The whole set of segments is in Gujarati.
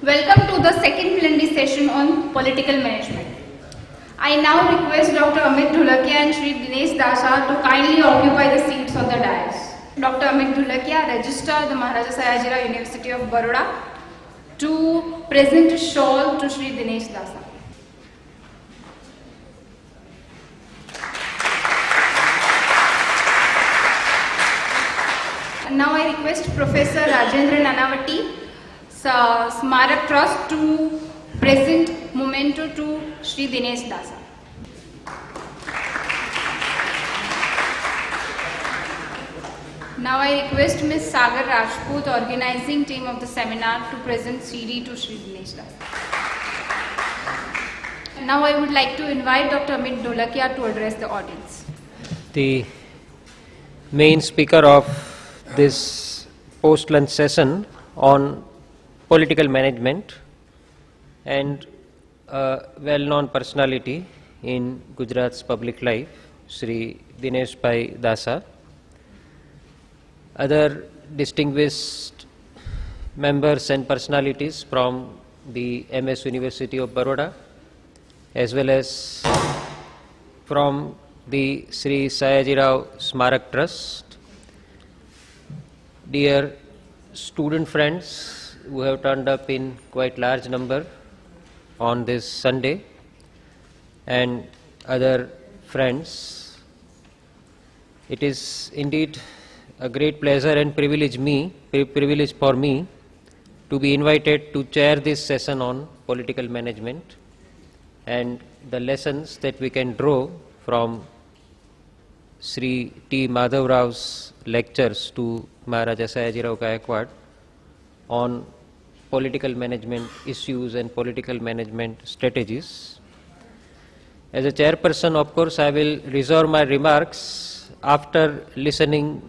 Welcome to the second plenary session on political management. I now request Dr. Amit Dhulakia and Shri Dinesh Dasa to kindly occupy the seats on the dais. Dr. Amit Dhulakia, Registrar, the Maharaja Sayajira University of Baroda, to present a shawl to Shri Dinesh Dasa. Now I request Professor Rajendra Nanavati, Smarak Trust, to present memento to Shri Dinesh Dasa. Now I request Ms. Sagar Rajput, organizing team of the seminar, to present CD to Shri Dinesh Dasa. Now I would like to invite Dr. Amit Dholakia to address the audience. The main speaker of this post-lunch session on political management and a well-known personality in Gujarat's public life, Shri Dinesh Dasa. Other distinguished members and personalities from the MS University of Baroda, as well as from the Sri Sayajirao Smarak Trust, dear student friends who have turned up in quite large number on this Sunday, and other friends, it is indeed a great pleasure and privilege for me to be invited to chair this session on political management and the lessons that we can draw from Sri T. Madhav Rao's lectures to Maharaja Sayajirao Gaikwad on political management issues and political management strategies. As a chairperson, of course, I will reserve my remarks after listening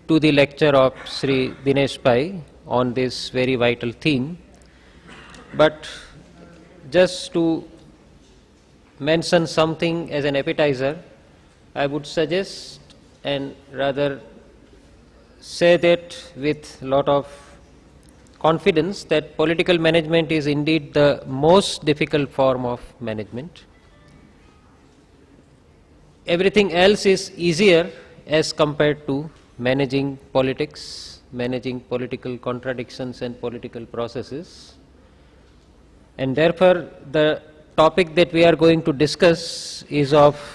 to the lecture of Sri Dinesh Pai on this very vital theme. But just to mention something as an appetizer, I would suggest and rather say that with a lot of confidence that political management is indeed the most difficult form of management. Everything else is easier as compared to managing politics, managing political contradictions and political processes. And therefore, the topic that we are going to discuss is of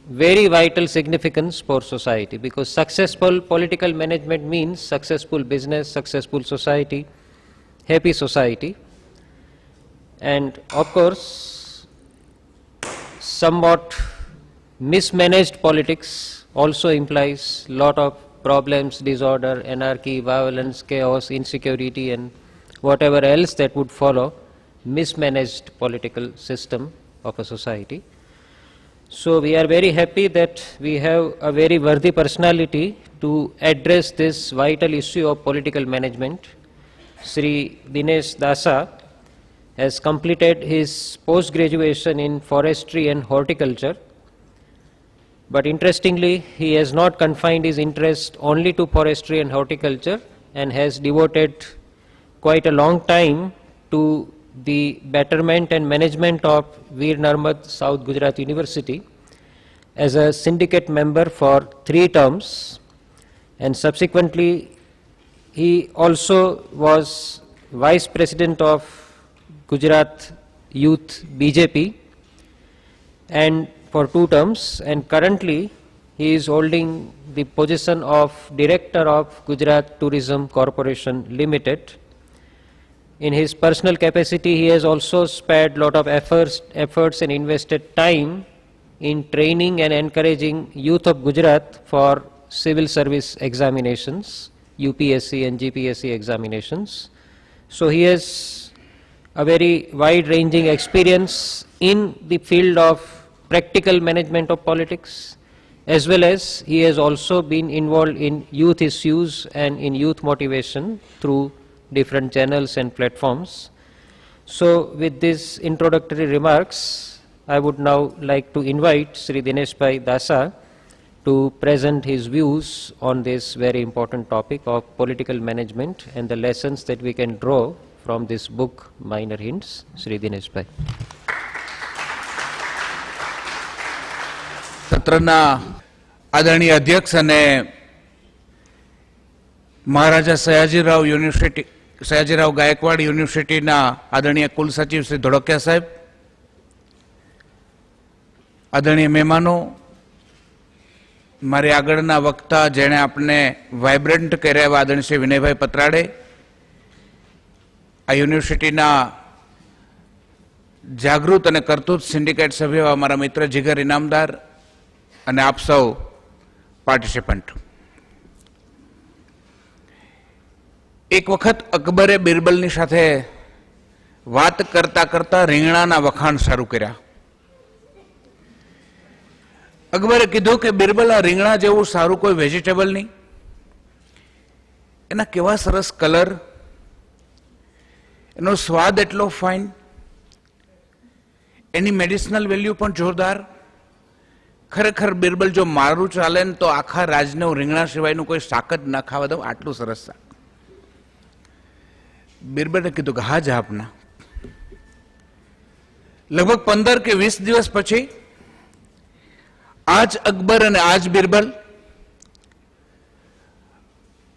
very vital significance for society, because successful political management means successful business, successful society, happy society. And of course, somewhat mismanaged politics also implies lot of problems, disorder, anarchy, violence, chaos, insecurity and whatever else that would follow mismanaged political system of a society. So we are very happy that we have a very worthy personality to address this vital issue of political management. Shri Dinesh Dasa has completed his post-graduation in forestry and horticulture. But interestingly, he has not confined his interest only to forestry and horticulture and has devoted quite a long time to the betterment and management of Veer Narmad South Gujarat University as a syndicate member for 3 terms, and subsequently he also was vice president of Gujarat Youth BJP and for 2 terms, and currently he is holding the position of director of Gujarat Tourism Corporation Limited. In his personal capacity, he has also spared lot of efforts and invested time in training and encouraging youth of Gujarat for civil service examinations, UPSC and GPSC examinations. So he has a very wide-ranging experience in the field of practical management of politics, as well as he has also been involved in youth issues and in youth motivation through different channels and platforms. So with these introductory remarks, I would now like to invite Shri Dinesh Dasa to present his views on this very important topic of political management and the lessons that we can draw from this book, Minor Hints. Shri Dinesh bhai. સત્રના આદરણીય અધ્યક્ષ અને મહારાજા સયાજીરાવ ગાયકવાડ યુનિવર્સિટીના આદરણીય કુલસચિવ શ્રી ધોળકિયા સાહેબ, આદરણીય મહેમાનો, મારી આગળના વક્તા જેણે આપણે વાઇબ્રન્ટ કર્યા એવા આદરણીય શ્રી વિનયભાઈ પતરાડે, આ યુનિવર્સિટીના જાગૃત અને કરતૂત સિન્ડિકેટ સભ્ય અમારા મિત્ર જીગર ઇનામદાર અને આપ સૌ પાર્ટિસિપન્ટ. એક વખત અકબરે બિરબલની સાથે વાત કરતા કરતા રીંગણાના વખાણ શરૂ કર્યા. અકબરે કીધું કે બિરબલ, આ રીંગણા જેવું સારું કોઈ વેજીટેબલ નહીં. એના કેવા સરસ કલર, એનો સ્વાદ એટલો ફાઇન, એની મેડિસિનલ વેલ્યુ પણ જોરદાર. ખરેખર બિરબલ, જો મારું ચાલે ને તો આખા રાજને હું રીંગણા સિવાયનું કોઈ શાક જ ના ખાવા દઉં, આટલું સરસ શાક. બિરબલે કીધું કે હા જહાપના. લગભગ 15 કે 20 દિવસ પછી આજ અકબર અને આજ બિરબલ,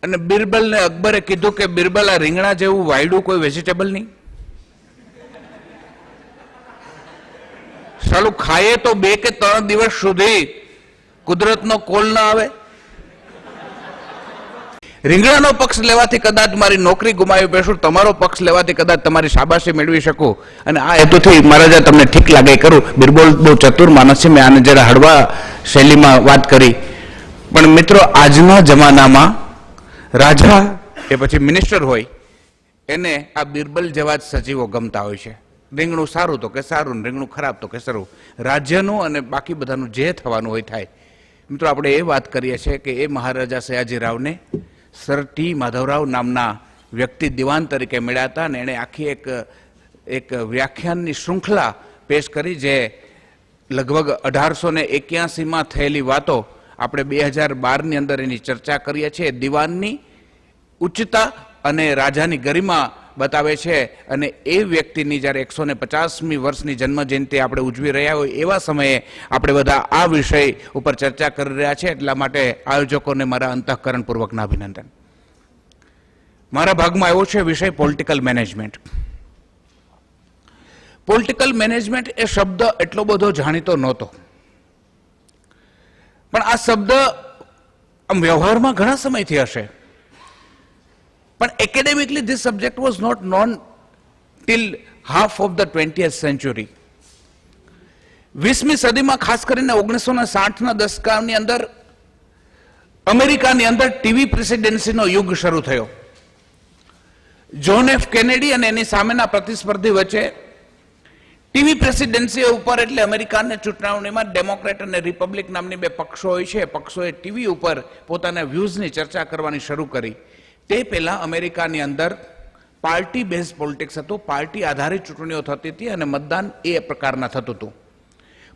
અને બિરબલને અકબરે કીધું કે બિરબલ, આ રીંગણા જેવું વાયડું કોઈ વેજીટેબલ નહીં. સાલું ખાઈએ તો 2 કે 3 દિવસ સુધી કુદરતનો કોલ ના આવે. રીંગણાનો પક્ષ લેવાથી કદાચ મારી નોકરી ગુમાવી બેસું, તમારો પક્ષ લેવાથી કદાચ તમારી શાબાશી મેળવી શકું, અને આ હેતુથી મહારાજા તમને ઠીક લાગે કરું. બિરબલ બહુ ચતુર માણસ છે, મેં આને જરા હળવા શૈલીમાં વાત કરી. પણ મિત્રો, આજના જમાનામાં રાજા એ પછી મિનિસ્ટર હોય, એને આ બિરબલ જેવા જ સજીવો ગમતા હોય છે. રીંગણું સારું તો કે સારું, રીંગણું ખરાબ તો કે સારું. રાજ્યનું અને બાકી બધાનું જે થવાનું હોય થાય. મિત્રો, આપણે એ વાત કરીએ છીએ કે એ મહારાજા સયાજીરાવને સર ટી માધવરાવ નામના વ્યક્તિ દિવાન તરીકે મળ્યા હતા, અને એણે આખી એક વ્યાખ્યાનની શૃંખલા પેશ કરી, જે લગભગ 1881માં થયેલી વાતો આપણે 2012ની અંદર એની ચર્ચા કરીએ છીએ. દિવાનની ઉચ્ચતા અને રાજાની ગરિમા બતાવે છે. અને એ વ્યક્તિની જ્યારે 150મી વર્ષની જન્મ જયંતિ આપણે ઉજવી રહ્યા હોય એવા સમયે આપણે બધા આ વિષય ઉપર ચર્ચા કરી રહ્યા છે. એટલા માટે આયોજકોને મારા અંતઃકરણપૂર્વકના અભિનંદન. મારા ભાગમાં આવ્યો છે વિષય પોલિટિકલ મેનેજમેન્ટ. પોલિટિકલ મેનેજમેન્ટ એ શબ્દ એટલો બધો જાણીતો નહોતો, પણ આ શબ્દ આમ વ્યવહારમાં ઘણા સમયથી હશે. પણ academically this subject was not known till half of the 20th century. 20મી સદીમાં, ખાસ કરીને 1960ના દશકની અંદર અમેરિકાની અંદર ટીવી પ્રેસિડેન્સીનો યુગ શરૂ થયો. જોન એફ કેનેડી અને એની સામેના પ્રતિસ્પર્ધી વચ્ચે ટીવી પ્રેસિડેન્સી ઉપર, એટલે અમેરિકાની ચૂંટણીઓમાં ડેમોક્રેટ અને રિપબ્લિક નામની 2 પક્ષો હોય છે. પક્ષોએ ટીવી ઉપર પોતાના વ્યૂઝની ચર્ચા કરવાની શરૂ કરી. તે પહેલા અમેરિકાની અંદર પાર્ટી બેઝ પોલિટિક્સ હતું, પાર્ટી આધારિત ચૂંટણીઓ થતી હતી અને મતદાન એ પ્રકારના થતું હતું.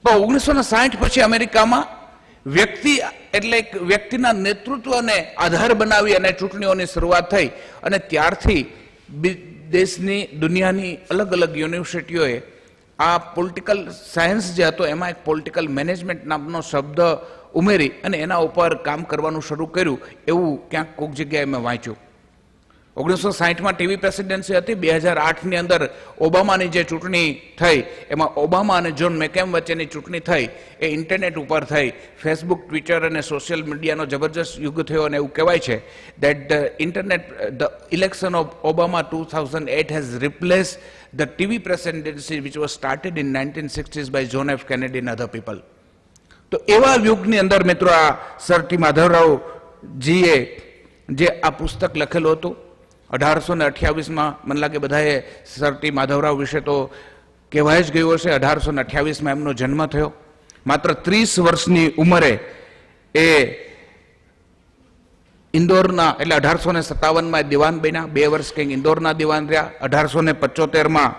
પણ 1960 પછી અમેરિકામાં વ્યક્તિ એટલે વ્યક્તિના નેતૃત્વને આધાર બનાવી અને ચૂંટણીઓની શરૂઆત થઈ. અને ત્યારથી દેશની, દુનિયાની અલગ અલગ યુનિવર્સિટીઓએ આ પોલિટિકલ સાયન્સ જે હતો એમાં એક પોલિટિકલ મેનેજમેન્ટ નામનો શબ્દ ઉમેરી અને એના ઉપર કામ કરવાનું શરૂ કર્યું, એવું ક્યાંક કોઈક જગ્યાએ મેં વાંચ્યું. 1960માં ટીવી પ્રેસિડેન્સી હતી. 2008ની અંદર ઓબામાની જે ચૂંટણી થઈ, એમાં ઓબામા અને જોન મેકેમ વચ્ચેની ચૂંટણી થઈ, એ ઇન્ટરનેટ ઉપર થઈ. ફેસબુક, ટ્વિટર અને સોશિયલ મીડિયાનો જબરજસ્ત યુગ થયો, અને એવું કહેવાય છે that the election of Obama 2008 has replaced the TV presidency which was started in 1960s by John F. Kennedy and other people. તો એવા યુગની અંદર મિત્રો, આ સર ટી માધવરાવજીએ જે આ પુસ્તક લખેલું હતું 1828માં, મને લાગે બધાએ સર ટી માધવરાવ વિશે તો કહેવાય જ ગયું હશે. 1828માં એમનો જન્મ થયો. માત્ર 30 વર્ષની ઉંમરે એ ઇન્દોરના, એટલે 1857માં દિવાન બન્યા. 2 વર્ષ કંઈક ઇન્દોરના દિવાન રહ્યા. 1875માં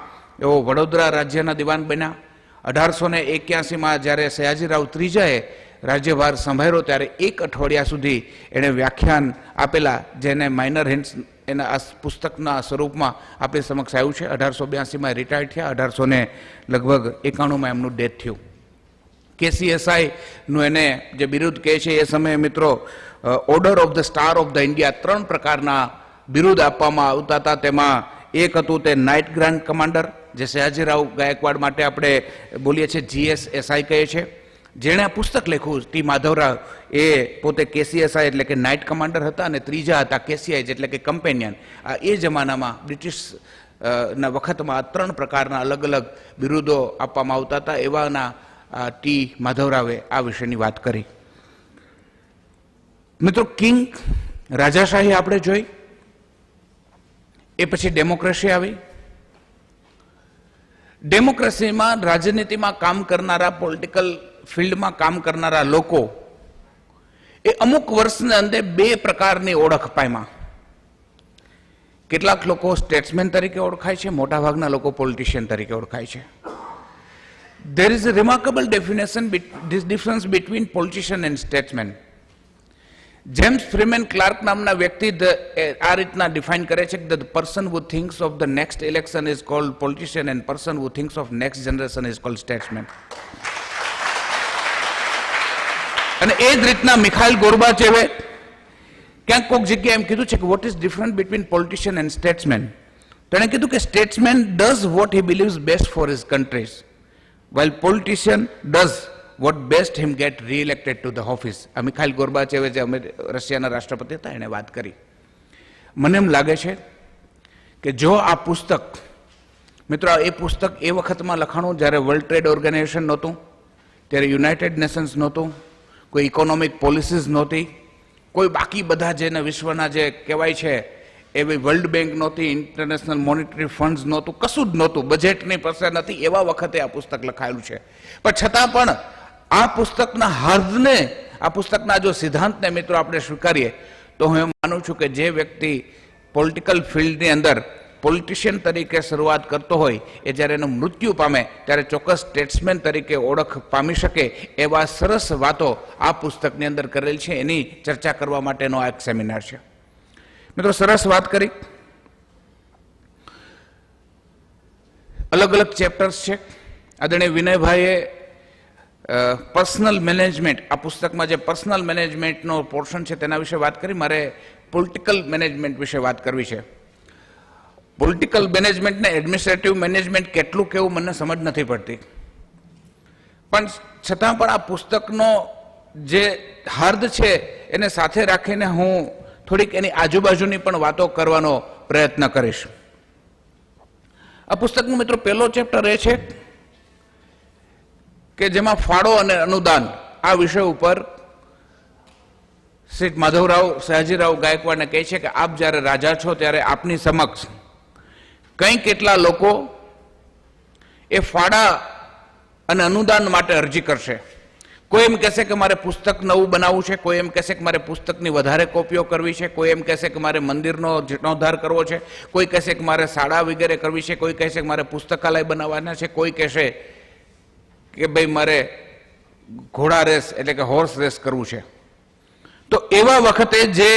એવો વડોદરા રાજ્યના દિવાન બન્યા. 1881માં જ્યારે સયાજીરાવ ત્રીજાએ રાજ્યભાર સંભાળ્યો ત્યારે 1 અઠવાડિયા સુધી એણે વ્યાખ્યાન આપેલા, જેને માઇનર હિન્ટ્સ એના આ પુસ્તકના સ્વરૂપમાં આપણી સમક્ષ આવ્યું છે. 1882માં રિટાયર્ડ થયા, 1891 એમનું ડેથ થયું. KCSI નું એને જે બિરુદ કહે છે એ સમયે મિત્રો order of the star of the India 3 પ્રકારના બિરુદ આપવામાં આવતા હતા. તેમાં એક હતું તે નાઇટ ગ્રાન્ડ કમાન્ડર, જે સયાજીરાવ ગાયકવાડ માટે આપણે બોલીએ છીએ GSSI કહે છે. જેણે આ પુસ્તક લખ્યું ટી માધવરાવ, એ પોતે KCSI એટલે કે નાઇટ કમાન્ડર હતા, અને ત્રીજા હતા KCI એટલે કે કમ્પેનિયન. આ એ જમાનામાં બ્રિટિશ ના વખતમાં 3 પ્રકારના અલગ અલગ બિરુદો આપવામાં આવતા હતા. એવાના ટી માધવરાવે આ વિશેની વાત કરી. મિત્રો, કિંગ રાજાશાહી આપણે જોઈ, એ પછી ડેમોક્રેસી આવી. ડેમોક્રેસીમાં રાજનીતિમાં કામ કરનારા, પોલિટિકલ ફિલ્ડમાં કામ કરનારા લોકો એ અમુક વર્ષના અંતે 2 પ્રકારની ઓળખ પામ્યા. કેટલાક લોકો સ્ટેટ્સમેન તરીકે ઓળખાય છે, મોટાભાગના લોકો પોલિટિશિયન તરીકે ઓળખાય છે. There is a remarkable difference between politician and statesman. James Freeman clerk નામના વ્યક્તિ આ રીતના ડિફાઇન કરે છે કે the person who thinks of the next election is called politician and person who thinks of next generation is called statesman. અને એ જ રીતના મિખાઇલ ગોર્બાચેવે ક્યાંક કોઈક જગ્યાએ એમ કીધું છે કે what is different between politician and statesman. તેણે કીધું કે statesman does what he believes best for his countries, while politician does what best him get re-elected to the office. આ મિખાઇલ ગોર્બાચેવે જે રશિયાના રાષ્ટ્રપતિ હતા એને વાત કરી. મને એમ લાગે છે કે જો આ પુસ્તક, મિત્રો એ પુસ્તક એ વખતમાં લખાણું જ્યારે વર્લ્ડ ટ્રેડ ઓર્ગેનાઇઝેશન નહોતું, ત્યારે યુનાઇટેડ નેશન્સ નહોતું, કોઈ ઇકોનોમિક પોલિસીઝ નહોતી, કોઈ બાકી બધા જેને વિશ્વના જે કહેવાય છે એવી વર્લ્ડ બેંક નહોતી, ઇન્ટરનેશનલ મોનિટરી ફંડ્સ નહોતું, કશું જ નહોતું, બજેટની પાસે નથી. એવા વખતે આ પુસ્તક લખાયેલું છે. પણ છતાં પણ આ પુસ્તકના હાર્દને, આ પુસ્તકના જો સિદ્ધાંતને મિત્રો આપણે સ્વીકારીએ તો હું એમ માનું છું કે જે વ્યક્તિ પોલિટિકલ ફિલ્ડની અંદર પોલિટિશિયન તરીકે શરૂઆત કરતો હોય એ જ્યારે એનું મૃત્યુ પામે ત્યારે ચોક્કસ સ્ટેટ્સમેન તરીકે ઓળખ પામી શકે એવા સરસ વાતો આ પુસ્તકની અંદર કરેલ છે. એની ચર્ચા કરવા માટેનો આ એક સેમિનાર છે. મિત્રો, સરસ વાત કરી. અલગ અલગ ચેપ્ટર્સ છે. આદરણીય વિનયભાઈએ પર્સનલ મેનેજમેન્ટ, આ પુસ્તકમાં જે પર્સનલ મેનેજમેન્ટનો પોર્શન છે તેના વિશે વાત કરી. મારે પોલિટિકલ મેનેજમેન્ટ વિશે વાત કરવી છે. પોલિટિકલ મેનેજમેન્ટ ને એડમિનિસ્ટ્રેટિવ મેનેજમેન્ટ કેટલું કેવું મને સમજ નથી પડતી, પણ છતાં પણ આ પુસ્તકનો જે હાર્દ છે એને સાથે રાખીને હું થોડીક એની આજુબાજુની પણ વાતો કરવાનો પ્રયત્ન કરીશ. આ પુસ્તકનું મિત્રો પહેલો ચેપ્ટર એ છે કે જેમાં ફાળો અને અનુદાન આ વિષય ઉપર શ્રી માધવરાવ સયાજીરાવ ગાયકવાડને કહે છે કે આપ જ્યારે રાજા છો ત્યારે આપની સમક્ષ કંઈ કેટલા લોકો એ ફાળા અને અનુદાન માટે અરજી કરશે. કોઈ એમ કહેશે કે મારે પુસ્તક નવું બનાવવું છે, કોઈ એમ કહેશે કે મારે પુસ્તકની વધારે કોપીઓ કરવી છે, કોઈ એમ કહેશે કે મારે મંદિરનો જીર્ણોદ્ધાર કરવો છે, કોઈ કહેશે કે મારે શાળા વગેરે કરવી છે, કોઈ કહેશે કે મારે પુસ્તકાલય બનાવવાના છે, કોઈ કહેશે કે ભાઈ મારે ઘોડા રેસ એટલે કે હોર્સ રેસ કરવું છે. તો એવા વખતે જે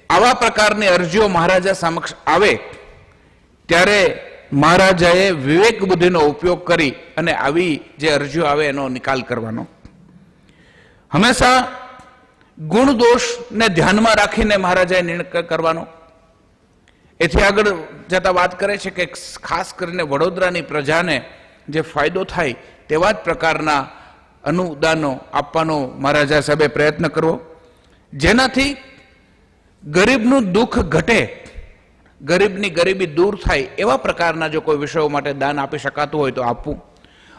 આવા પ્રકારની અરજીઓ મહારાજા સમક્ષ આવે ત્યારે મહારાજાએ વિવેક બુદ્ધિનો ઉપયોગ કરી અને આવી જે અરજીઓ આવે એનો નિકાલ કરવાનો. હંમેશા ગુણ દોષને ધ્યાનમાં રાખીને મહારાજાએ નિર્ણય કરવાનો. એથી આગળ જતા વાત કરે છે કે ખાસ કરીને વડોદરાની પ્રજાને જે ફાયદો થાય તેવા જ પ્રકારના અનુદાનો આપવાનો મહારાજા સાહેબે પ્રયત્ન કરવો, જેનાથી ગરીબનું દુઃખ ઘટે, ગરીબની ગરીબી દૂર થાય એવા પ્રકારના જો કોઈ વિષયો માટે દાન આપી શકાતું હોય તો આપવું.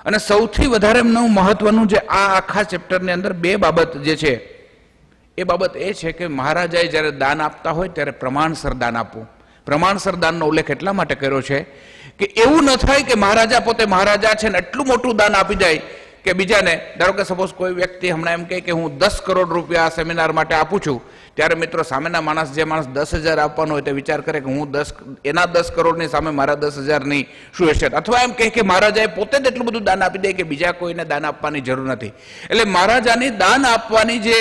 અને સૌથી વધારે મહત્વનું જે આ આખા ચેપ્ટરની અંદર 2 બાબત જે છે એ બાબત એ છે કે મહારાજાએ જ્યારે દાન આપતા હોય ત્યારે પ્રમાણસર દાન આપવું. પ્રમાણસર દાનનો ઉલ્લેખ એટલા માટે કર્યો છે કે એવું ન થાય કે મહારાજા પોતે મહારાજા છે ને એટલું મોટું દાન આપી જાય કે બીજાને, ધારો કે સપોઝ કોઈ વ્યક્તિ હમણાં એમ કહે કે હું 10 કરોડ રૂપિયા આ સેમિનાર માટે આપું છું, ત્યારે મિત્રો સામેના માણસ, જે માણસ 10,000 આપવાનો હોય તે વિચાર કરે કે હું એના 10 કરોડની સામે મારા 10,000ની શું હેસિયત, અથવા એમ કહે કે મહારાજાએ પોતે જ એટલું બધું દાન આપી દે કે બીજા કોઈને દાન આપવાની જરૂર નથી. એટલે મહારાજાની દાન આપવાની જે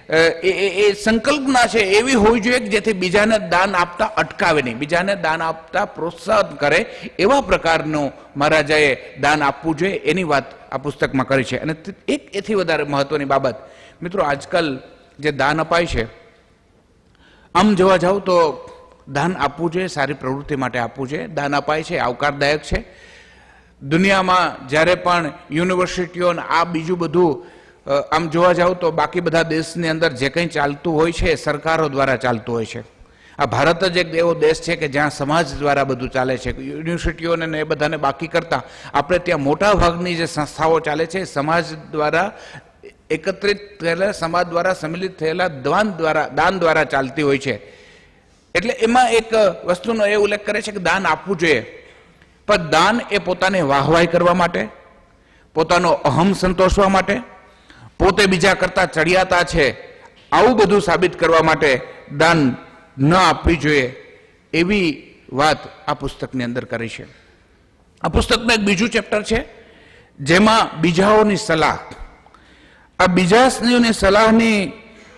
એ સંકલ્પના છે એવી હોવી જોઈએ કે જેથી બીજાને દાન આપતા અટકાવે નહીં, બીજાને દાન આપતા પ્રોત્સાહન કરે એવા પ્રકારનું મહારાજાએ દાન આપવું જોઈએ એની વાત આ પુસ્તકમાં કરી છે. અને એક એથી વધારે મહત્વની બાબત મિત્રો, આજકાલ જે દાન અપાય છે, આમ જોવા જાવ તો દાન આપવું જોઈએ, સારી પ્રવૃત્તિ માટે આપવું જોઈએ. દાન અપાય છે આવકારદાયક છે. દુનિયામાં જ્યારે પણ યુનિવર્સિટીઓ આ બીજું બધું આમ જોવા જાવ તો બાકી બધા દેશની અંદર જે કંઈ ચાલતું હોય છે સરકારો દ્વારા ચાલતું હોય છે. આ ભારત જ એક એવો દેશ છે કે જ્યાં સમાજ દ્વારા બધું ચાલે છે. યુનિવર્સિટીઓને એ બધાને બાકી કરતા આપણે ત્યાં મોટા ભાગની જે સંસ્થાઓ ચાલે છે સમાજ દ્વારા એકત્રિત થયેલા, સમાજ દ્વારા સંમિલિત થયેલા દાન દ્વારા ચાલતી હોય છે. એટલે એમાં એક વસ્તુનો એ ઉલ્લેખ કરે છે કે દાન આપવું જોઈએ, પણ દાન એ પોતાને વાહવાઈ કરવા માટે, પોતાનો અહમ સંતોષવા માટે, પોતે બીજા કરતા ચડિયાતા છે આવું બધું સાબિત કરવા માટે દાન ન આપવી જોઈએ એવી વાત આ પુસ્તકની અંદર કરી છે. આ પુસ્તકનું એક બીજું ચેપ્ટર છે જેમાં બીજાઓની સલાહ, આ બીજાની સલાહની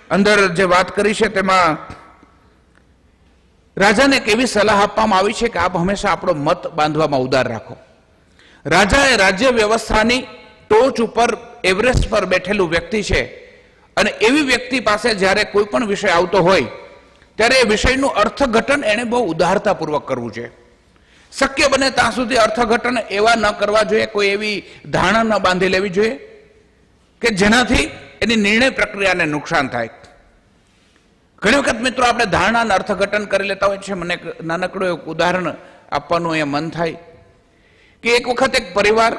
અંદર જે વાત કરી છે તેમાં રાજાને એક એવી સલાહ આપવામાં આવી છે કે આપ હંમેશા આપણો મત બાંધવામાં ઉદાર રાખો. રાજા એ રાજ્ય વ્યવસ્થાની ટોચ ઉપર એવરેસ્ટ પર બેઠેલું વ્યક્તિ છે અને એવી વ્યક્તિ પાસે જ્યારે કોઈ પણ વિષય આવતો હોય ત્યારે એ વિષયનું અર્થઘટન એને બહુ ઉદારતાપૂર્વક કરવું છે. શક્ય બને ત્યાં સુધી અર્થઘટન એવા ન કરવા જોઈએ, કોઈ એવી ધારણા ન બાંધી લેવી જોઈએ કે જેનાથી એની નિર્ણય પ્રક્રિયાને નુકસાન થાય. ઘણી વખત મિત્રો આપણે ધારણાના અર્થઘટન કરી લેતા હોય છે. મને નાનકડું એક ઉદાહરણ આપવાનું અહીંયા મન થાય કે એક વખત એક પરિવાર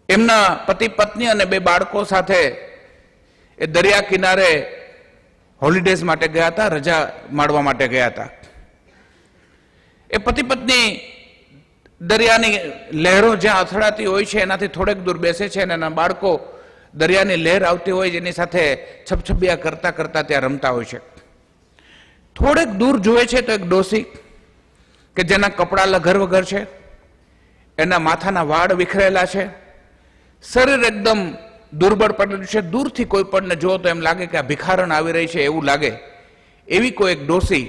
એમના પતિ પત્ની અને 2 બાળકો સાથે એ દરિયા કિનારે હોલિડેઝ માટે ગયા હતા, રજા માણવા માટે ગયા હતા. એ પતિ પત્ની દરિયાની લહેરો જ્યાં અથડાતી હોય છે એનાથી થોડેક દૂર બેસે છે અને એના બાળકો દરિયાની લહેર આવતી હોય જેની સાથે છપછપિયા કરતા કરતા ત્યાં રમતા હોય છે. થોડેક દૂર જુએ છે તો એક ડોસી કે જેના કપડા લઘર વગર છે, એના માથાના વાળ વિખરેલા છે, શરીર એકદમ દુર્બળ પડેલું છે. દૂરથી કોઈ પણને જો તો એમ લાગે કે આ ભિખારણ આવી રહી છે એવું લાગે. એવી કોઈ એક ડોસી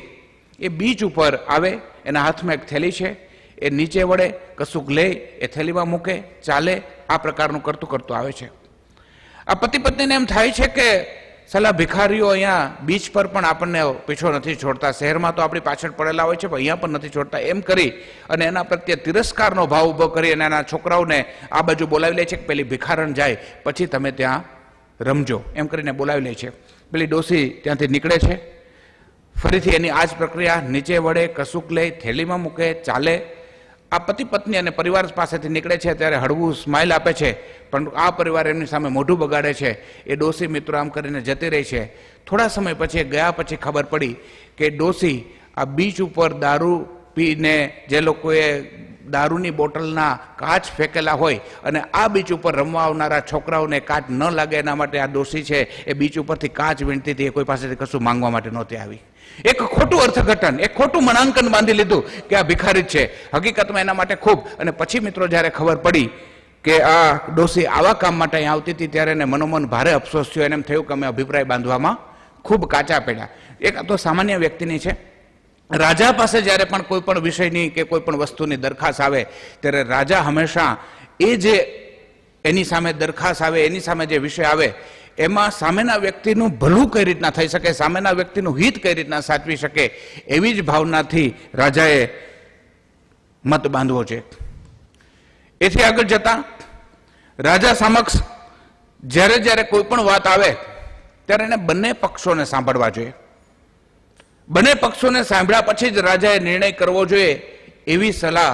એ બીચ ઉપર આવે, એના હાથમાં એક થેલી છે, એ નીચે વળે, કશુંક લે, એ થેલીમાં મૂકે, ચાલે, આ પ્રકારનું કરતું કરતું આવે છે. આ પતિ પત્નીને એમ થાય છે કે સલા ભિખારીઓ અહીંયા બીચ પર પણ આપણને પીછો નથી છોડતા, શહેરમાં તો આપણી પાછળ પડેલા હોય છે પણ અહીંયા પણ નથી છોડતા, એમ કરી અને એના પ્રત્યે તિરસ્કારનો ભાવ ઉભો કરી અને એના છોકરાઓને આ બાજુ બોલાવી લે છે કે પેલી ભિખારણ જાય પછી તમે ત્યાં રમજો, એમ કરીને બોલાવી લે છે. પેલી ડોસી ત્યાંથી નીકળે છે, ફરીથી એની આ જ પ્રક્રિયા, નીચે વળે, કશુંક લે, થેલીમાં મૂકે, ચાલે. આ પતિ પત્ની અને પરિવાર પાસેથી નીકળે છે ત્યારે હળવું સ્માઇલ આપે છે, પણ આ પરિવાર એમની સામે મોઢું બગાડે છે. એ ડોસી મિત્રો આમ કરીને જતી રહી છે. થોડા સમય પછી ગયા પછી ખબર પડી કે ડોસી આ બીચ ઉપર દારૂ પીને જે લોકોએ દારૂની બોટલના કાચ ફેંકેલા હોય અને આ બીચ ઉપર રમવા આવનારા છોકરાઓને કાચ ન લાગે એના માટે આ ડોસી છે એ બીચ ઉપરથી કાચ વીણતી હતી, એ કોઈ પાસેથી કશું માંગવા માટે નહોતી આવી. એક ખોટું અર્થઘટન, એક ખોટું મનાંકન બાંધી લીધું કે આ ભિખારી જ છે. હકીકતમાં એના માટે ખૂબ. અને પછી મિત્રો જ્યારે ખબર પડી કે આ ડોસી આવા કામ માટે અહીં આવતી હતી ત્યારે એને મનોમન ભારે અફસોસ થયો. એને એમ થયું કે અમે અભિપ્રાય બાંધવામાં ખૂબ કાચા પડ્યા. એક તો સામાન્ય વ્યક્તિની છે. રાજા પાસે જ્યારે પણ કોઈ પણ વિષયની કે કોઈ પણ વસ્તુની દરખાસ્ત આવે ત્યારે રાજા હંમેશા એ જે એની સામે દરખાસ્ત આવે, એની સામે જે વિષય આવે એમાં સામેના વ્યક્તિનું ભલું કઈ રીતના થઈ શકે, સામેના વ્યક્તિનું હિત કઈ રીતના સાચવી શકે એવી જ ભાવનાથી રાજાએ મત બાંધવો છે. એથી આગળ જતા રાજા સમક્ષ જ્યારે જ્યારે કોઈ પણ વાત આવે ત્યારે એને બંને પક્ષોને સાંભળવા જોઈએ. બંને પક્ષોને સાંભળ્યા પછી જ રાજાએ નિર્ણય કરવો જોઈએ એવી સલાહ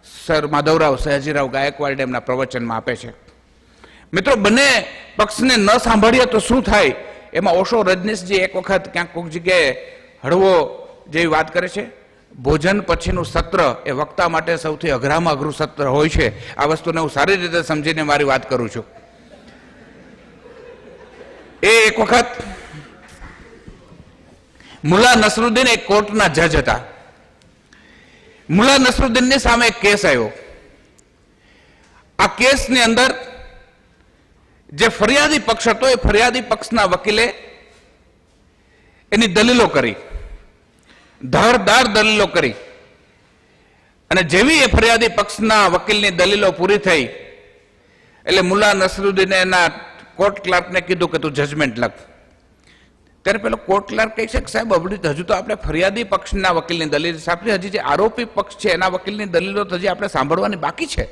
સર માધવરાવ સયાજીરાવ ગાયકવાડ એમના પ્રવચનમાં આપે છે. મિત્રો, બંને પક્ષને ન સાંભળીએ તો શું થાય એમાં ઓશો રજનીશજી એક વખત ક્યાંક કોઈક જગ્યાએ હળવો જેવી વાત કરે છે. ભોજન પછીનું સત્ર એ વક્તા માટે સૌથી અઘરામાં અઘરું સત્ર હોય છે. આ વસ્તુને હું સારી રીતે સમજીને મારી વાત કરું છું. એ એક વખત મુલ્લા નસરુદ્દીન એક કોર્ટના જજ હતા. મુલ્લા નસરુદ્દીનની સામે એક કેસ આવ્યો. આ કેસની અંદર જે ફરિયાદી પક્ષ હતો એ ફરિયાદી પક્ષના વકીલે એની દલીલો કરી, ધારદાર દલીલો કરી, અને જેવી એ ફરિયાદી પક્ષના વકીલની દલીલો પૂરી થઈ એટલે મુલ્લા નસરુદ્દીને એના કોર્ટ ક્લાર્કને કીધું કે તું જજમેન્ટ લખ. ત્યારે પેલો કોર્ટ ક્લાર્ક કહે છે કે સાહેબ હજુ તો આપણે ફરિયાદી પક્ષના વકીલની દલીલ સાંભળી, હજી જે આરોપી પક્ષ છે એના વકીલની દલીલો તો હજી આપણે સાંભળવાની બાકી છે.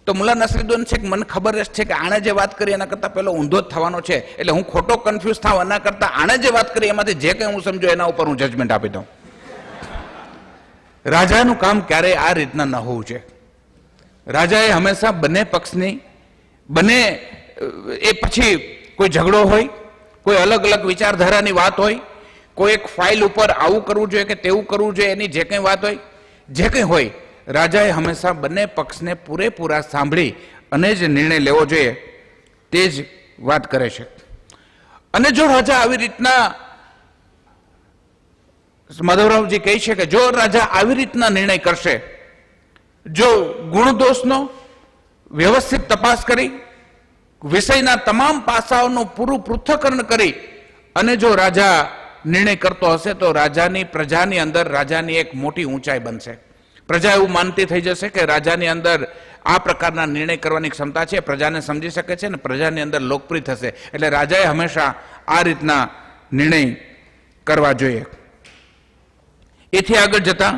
તો મુલ્લા નસરુદ્દીન છે કે મને ખબર જ છે કે આણે જે વાત કરી એના કરતાં પેલો ઊંધો જ થવાનો છે, એટલે હું ખોટો કન્ફ્યુઝ થાવ એના કરતાં આણે જે વાત કરી એમાંથી જે કંઈ હું સમજો એના ઉપર હું જજમેન્ટ આપી દઉં. રાજાનું કામ ક્યારેય આ રીતના ન હોવું છે. રાજાએ હંમેશા બંને પક્ષની એ પછી કોઈ ઝઘડો હોય, કોઈ અલગ અલગ વિચારધારાની વાત હોય, કોઈ એક ફાઇલ ઉપર આવું કરવું જોઈએ કે તેવું કરવું જોઈએ, એની જે કંઈ વાત હોય, જે કંઈ હોય, રાજાએ હંમેશા બંને પક્ષને પૂરેપૂરા સાંભળી અને જ નિર્ણય લેવો જોઈએ, તે જ વાત કરે છે. અને જો રાજા આવી રીતના, માધવરાવજી કહે છે કે જો રાજા આવી રીતના નિર્ણય કરશે, જો ગુણ દોષનો વ્યવસ્થિત તપાસ કરી, વિષયના તમામ પાસાઓનું પૂરું પૃથ્થકરણ કરી અને જો રાજા નિર્ણય કરતો હશે તો રાજાની પ્રજાની અંદર રાજાની એક મોટી ઊંચાઈ બનશે. પ્રજા એવું માનતી થઈ જશે કે રાજાની અંદર આ પ્રકારના નિર્ણય કરવાની ક્ષમતા છે, પ્રજાને સમજી શકે છે અને પ્રજાની અંદર લોકપ્રિય થશે. એટલે રાજાએ હંમેશા આ રીતના નિર્ણય કરવા જોઈએ. એથી આગળ જતા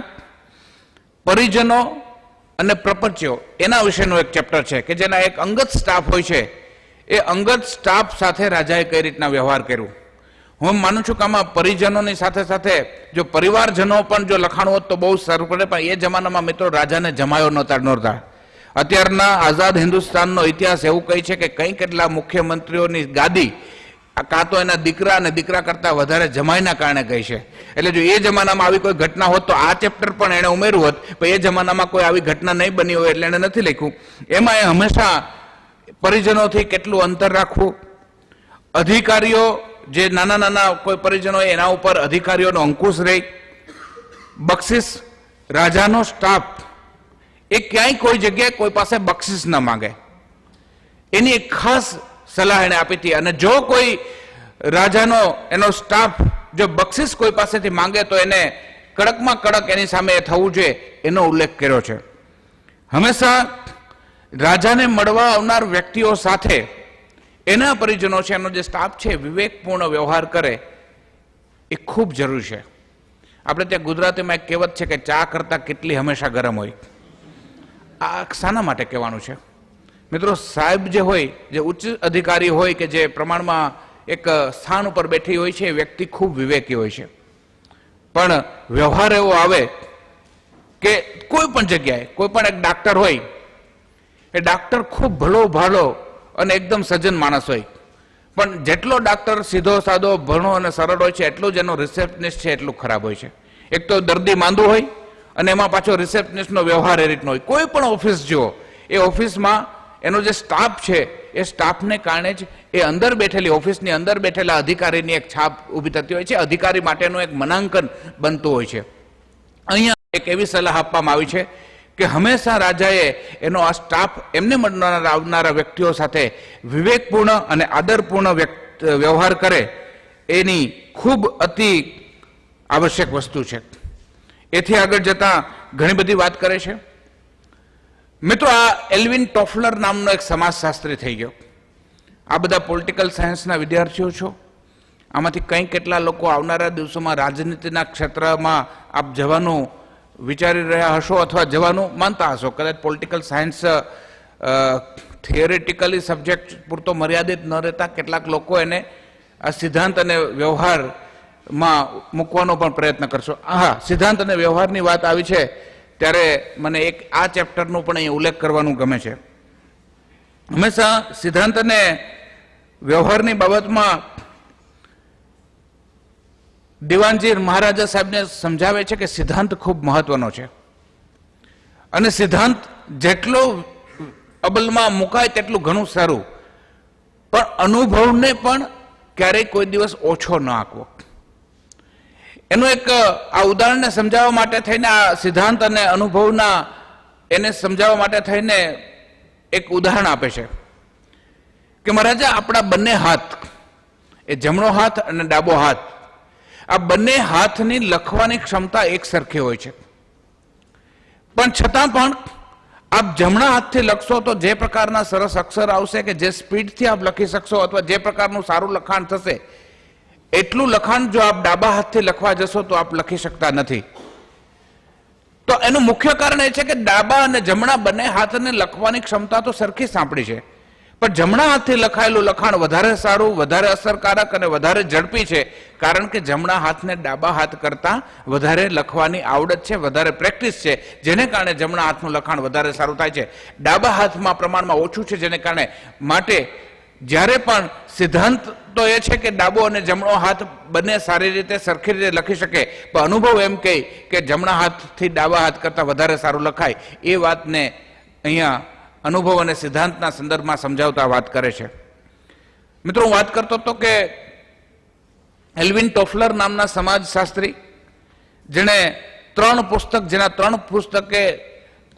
પરિજનો અને પ્રપંચીઓ એના વિશેનું એક ચેપ્ટર છે કે જેના એક અંગત સ્ટાફ હોય છે, એ અંગત સ્ટાફ સાથે રાજાએ કઈ રીતના વ્યવહાર કર્યો. હું માનું છું કે આમાં પરિજનોની સાથે સાથે જો પરિવારજનો પણ જો લખાણું હોત તો બહુ સારું પડે, પણ એ જમાનામાં મિત્રો રાજાને જમાયો નહોતા. અત્યારના આઝાદ હિન્દુસ્તાનનો ઇતિહાસ એવું કહે છે કે કંઈ કેટલા મુખ્યમંત્રીઓની ગાદી કાં તો એના દીકરા અને દીકરા કરતા વધારે જમાઈના કારણે ગઈ છે. એટલે જો એ જમાનામાં આવી કોઈ ઘટના હોત તો આ ચેપ્ટર પણ એણે ઉમેર્યું હોત, પણ એ જમાનામાં કોઈ આવી ઘટના નહીં બની હોય એટલે એણે નથી લખ્યું. એમાં એ હંમેશા પરિજનોથી કેટલું અંતર રાખવું, અધિકારીઓ જે નાના નાના કોઈ પરિજનો એના ઉપર અધિકારીઓનો અંકુશ રહે, બક્ષિસ, રાજાનો સ્ટાફ એ ક્યાંય કોઈ જગ્યાએ કોઈ પાસે બક્ષિસ ન માંગે, એની એક ખાસ સલાહ એને આપી હતી. અને જો કોઈ રાજાનો એનો સ્ટાફ જો બક્ષિસ કોઈ પાસેથી માંગે તો એને કડકમાં કડક એની સામે થવું જોઈએ, એનો ઉલ્લેખ કર્યો છે. હંમેશા રાજાને મળવા આવનાર વ્યક્તિઓ સાથે એના પરિજનો છે, એનો જે સ્ટાફ છે, વિવેકપૂર્ણ વ્યવહાર કરે એ ખૂબ જરૂરી છે. આપણે ત્યાં ગુજરાતીમાં એક કહેવત છે કે ચા કરતા કેટલી હંમેશા ગરમ હોય. આ શાના માટે કહેવાનું છે મિત્રો? સાહેબ જે હોય, જે ઉચ્ચ અધિકારી હોય કે જે પ્રમાણમાં એક સ્થાન ઉપર બેઠી હોય છે, એ વ્યક્તિ ખૂબ વિવેકી હોય છે, પણ વ્યવહાર એવો આવે કે કોઈ પણ જગ્યાએ કોઈ પણ એક ડાક્ટર હોય, એ ડાક્ટર ખૂબ ભલો ભાલો અને એકદમ સજ્જન માણસ હોય, પણ જેટલો ડાક્ટર સીધો સાદો ભણો અને સરળ હોય છે એટલું જ એનો રિસેપ્શનિસ્ટ છે એટલું ખરાબ હોય છે. એક તો દર્દી માંદું હોય અને એમાં પાછો રિસેપ્શનિસ્ટનો વ્યવહાર એ રીતનો હોય. કોઈ પણ ઓફિસ જુઓ, એ ઓફિસમાં એનો જે સ્ટાફ છે એ સ્ટાફને કારણે જ એ અંદર બેઠેલી ઓફિસની અંદર બેઠેલા અધિકારીની એક છાપ ઊભી થતી હોય છે, અધિકારી માટેનું એક મનાંકન બનતું હોય છે. અહીંયા એક એવી સલાહ આપવામાં આવી છે કે હંમેશા રાજાએ એનો આ સ્ટાફ એમને મળનારા આવનારા વ્યક્તિઓ સાથે વિવેકપૂર્ણ અને આદરપૂર્ણ વ્યવહાર કરે, એની ખૂબ અતિ આવશ્યક વસ્તુ છે. એથી આગળ જતા ઘણી બધી વાત કરે છે. મિત્રો, આ એલ્વિન ટોફલર નામનો એક સમાજશાસ્ત્રી થઈ ગયો. આ બધા પોલિટિકલ સાયન્સના વિદ્યાર્થીઓ છો, આમાંથી કંઈ કેટલા લોકો આવનારા દિવસોમાં રાજનીતિના ક્ષેત્રમાં આપ જવાનું વિચારી રહ્યા હશો અથવા જવાનું માનતા હશો. કદાચ પોલિટિકલ સાયન્સ થિયરેટિકલી સબ્જેક્ટ પૂરતો મર્યાદિત ન રહેતા કેટલાક લોકો એને આ સિદ્ધાંત અને વ્યવહારમાં મૂકવાનો પણ પ્રયત્ન કરશો. હા, સિદ્ધાંત અને વ્યવહારની વાત આવી છે ત્યારે મને એક આ ચેપ્ટરનું પણ અહીં ઉલ્લેખ કરવાનું ગમે છે. હંમેશા સિદ્ધાંત અને વ્યવહારની બાબતમાં દિવાનજી મહારાજા સાહેબને સમજાવે છે કે સિદ્ધાંત ખૂબ મહત્વનો છે અને સિદ્ધાંત જેટલો અમલમાં મુકાય તેટલું ઘણું સારું, પણ અનુભવને પણ ક્યારેય કોઈ દિવસ ઓછો ન આંકવો. એનું એક આ ઉદાહરણને સમજાવવા માટે થઈને, આ સિદ્ધાંત અને અનુભવના એને સમજાવવા માટે થઈને એક ઉદાહરણ આપે છે. કે મહારાજા આપણા બંને હાથ, એ જમણો હાથ અને ડાબો હાથ, આ બંને હાથની લખવાની ક્ષમતા એક સરખી હોય છે, પણ છતાં પણ આપ જમણા હાથથી લખશો તો જે પ્રકારના સરસ અક્ષર આવશે કે જે સ્પીડથી આપ લખી શકશો અથવા જે પ્રકારનું સારું લખાણ થશે, એટલું લખાણ જો આપ ડાબા હાથથી લખવા જશો તો આપ લખી શકતા નથી. તો એનું મુખ્ય કારણ એ છે કે ડાબા અને જમણા બંને હાથને લખવાની ક્ષમતા તો સરખી સાંપડી છે, પણ જમણા હાથથી લખાયેલું લખાણ વધારે સારું, વધારે અસરકારક અને વધારે ઝડપી છે, કારણ કે જમણા હાથને ડાબા હાથ કરતા વધારે લખવાની આવડત છે, વધારે પ્રેક્ટિસ છે, જેને કારણે જમણા હાથનું લખાણ વધારે સારું થાય છે. ડાબા હાથમાં પ્રમાણમાં ઓછું છે, જેને કારણે માટે જ્યારે પણ સિદ્ધાંત તો એ છે કે ડાબો અને જમણો હાથ બંને સારી રીતે સરખી રીતે લખી શકે, પણ અનુભવ એમ કહે કે જમણા હાથથી ડાબા હાથ કરતા વધારે સારું લખાય. એ વાતને અહીંયા અનુભવ અને સિદ્ધાંતના સંદર્ભમાં સમજાવતા વાત કરે છે. મિત્રો, હું વાત કરતો હતો કે એલ્વિન ટોફલર નામના સમાજશાસ્ત્રી, જેણે જેના ત્રણ પુસ્તકે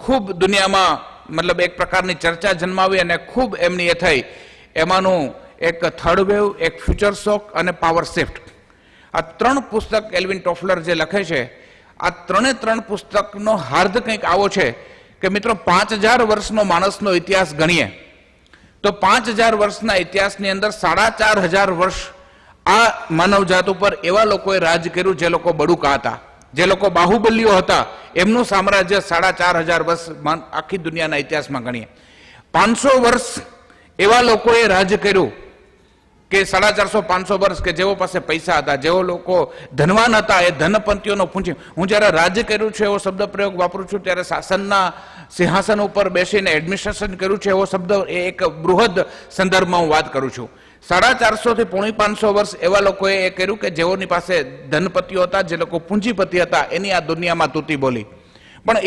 ખૂબ દુનિયામાં મતલબ એક પ્રકારની ચર્ચા જન્માવી અને ખૂબ એમની એ થઈ, એમાંનું એક થર્ડ વેવ, એક ફ્યુચર શોક અને પાવર શિફ્ટ. આ ત્રણ પુસ્તક એલ્વિન ટોફલર જે લખે છે, આ ત્રણ પુસ્તકનો હાર્દ કંઈક આવો છે કે મિત્રો 5000 વર્ષનો માણસનો ઇતિહાસ ગણીએ તો 5000 વર્ષના ઇતિહાસની અંદર 4500 વર્ષ આ માનવજાત ઉપર એવા લોકોએ રાજ કર્યું જે લોકો બડુકા હતા, જે લોકો બાહુબલીઓ હતા, એમનું સામ્રાજ્ય 4500 વર્ષ આખી દુનિયાના ઇતિહાસમાં ગણીએ. 500 વર્ષ એવા લોકોએ રાજ કર્યું કે 450-500 વર્ષ કે જેઓ પાસે પૈસા હતા, જેઓ લોકો ધનવાન હતા, એ ધનપંતીઓનો પૂંજી. હું જ્યારે રાજ્ય કર્યું છે એવો શબ્દ પ્રયોગ વાપરું છું ત્યારે શાસનના સિંહાસન ઉપર બેસીને એડમિનિસ્ટ્રેશન કર્યું છે એવો શબ્દ એ એક બૃહદ સંદર્ભમાં હું વાત કરું છું. 450 થી 550 વર્ષ એવા લોકોએ એ કર્યું કે જેઓની પાસે ધનપતિઓ હતા, જે લોકો પૂંજીપતિ હતા, એની આ દુનિયામાં તૂટી બોલી. પણ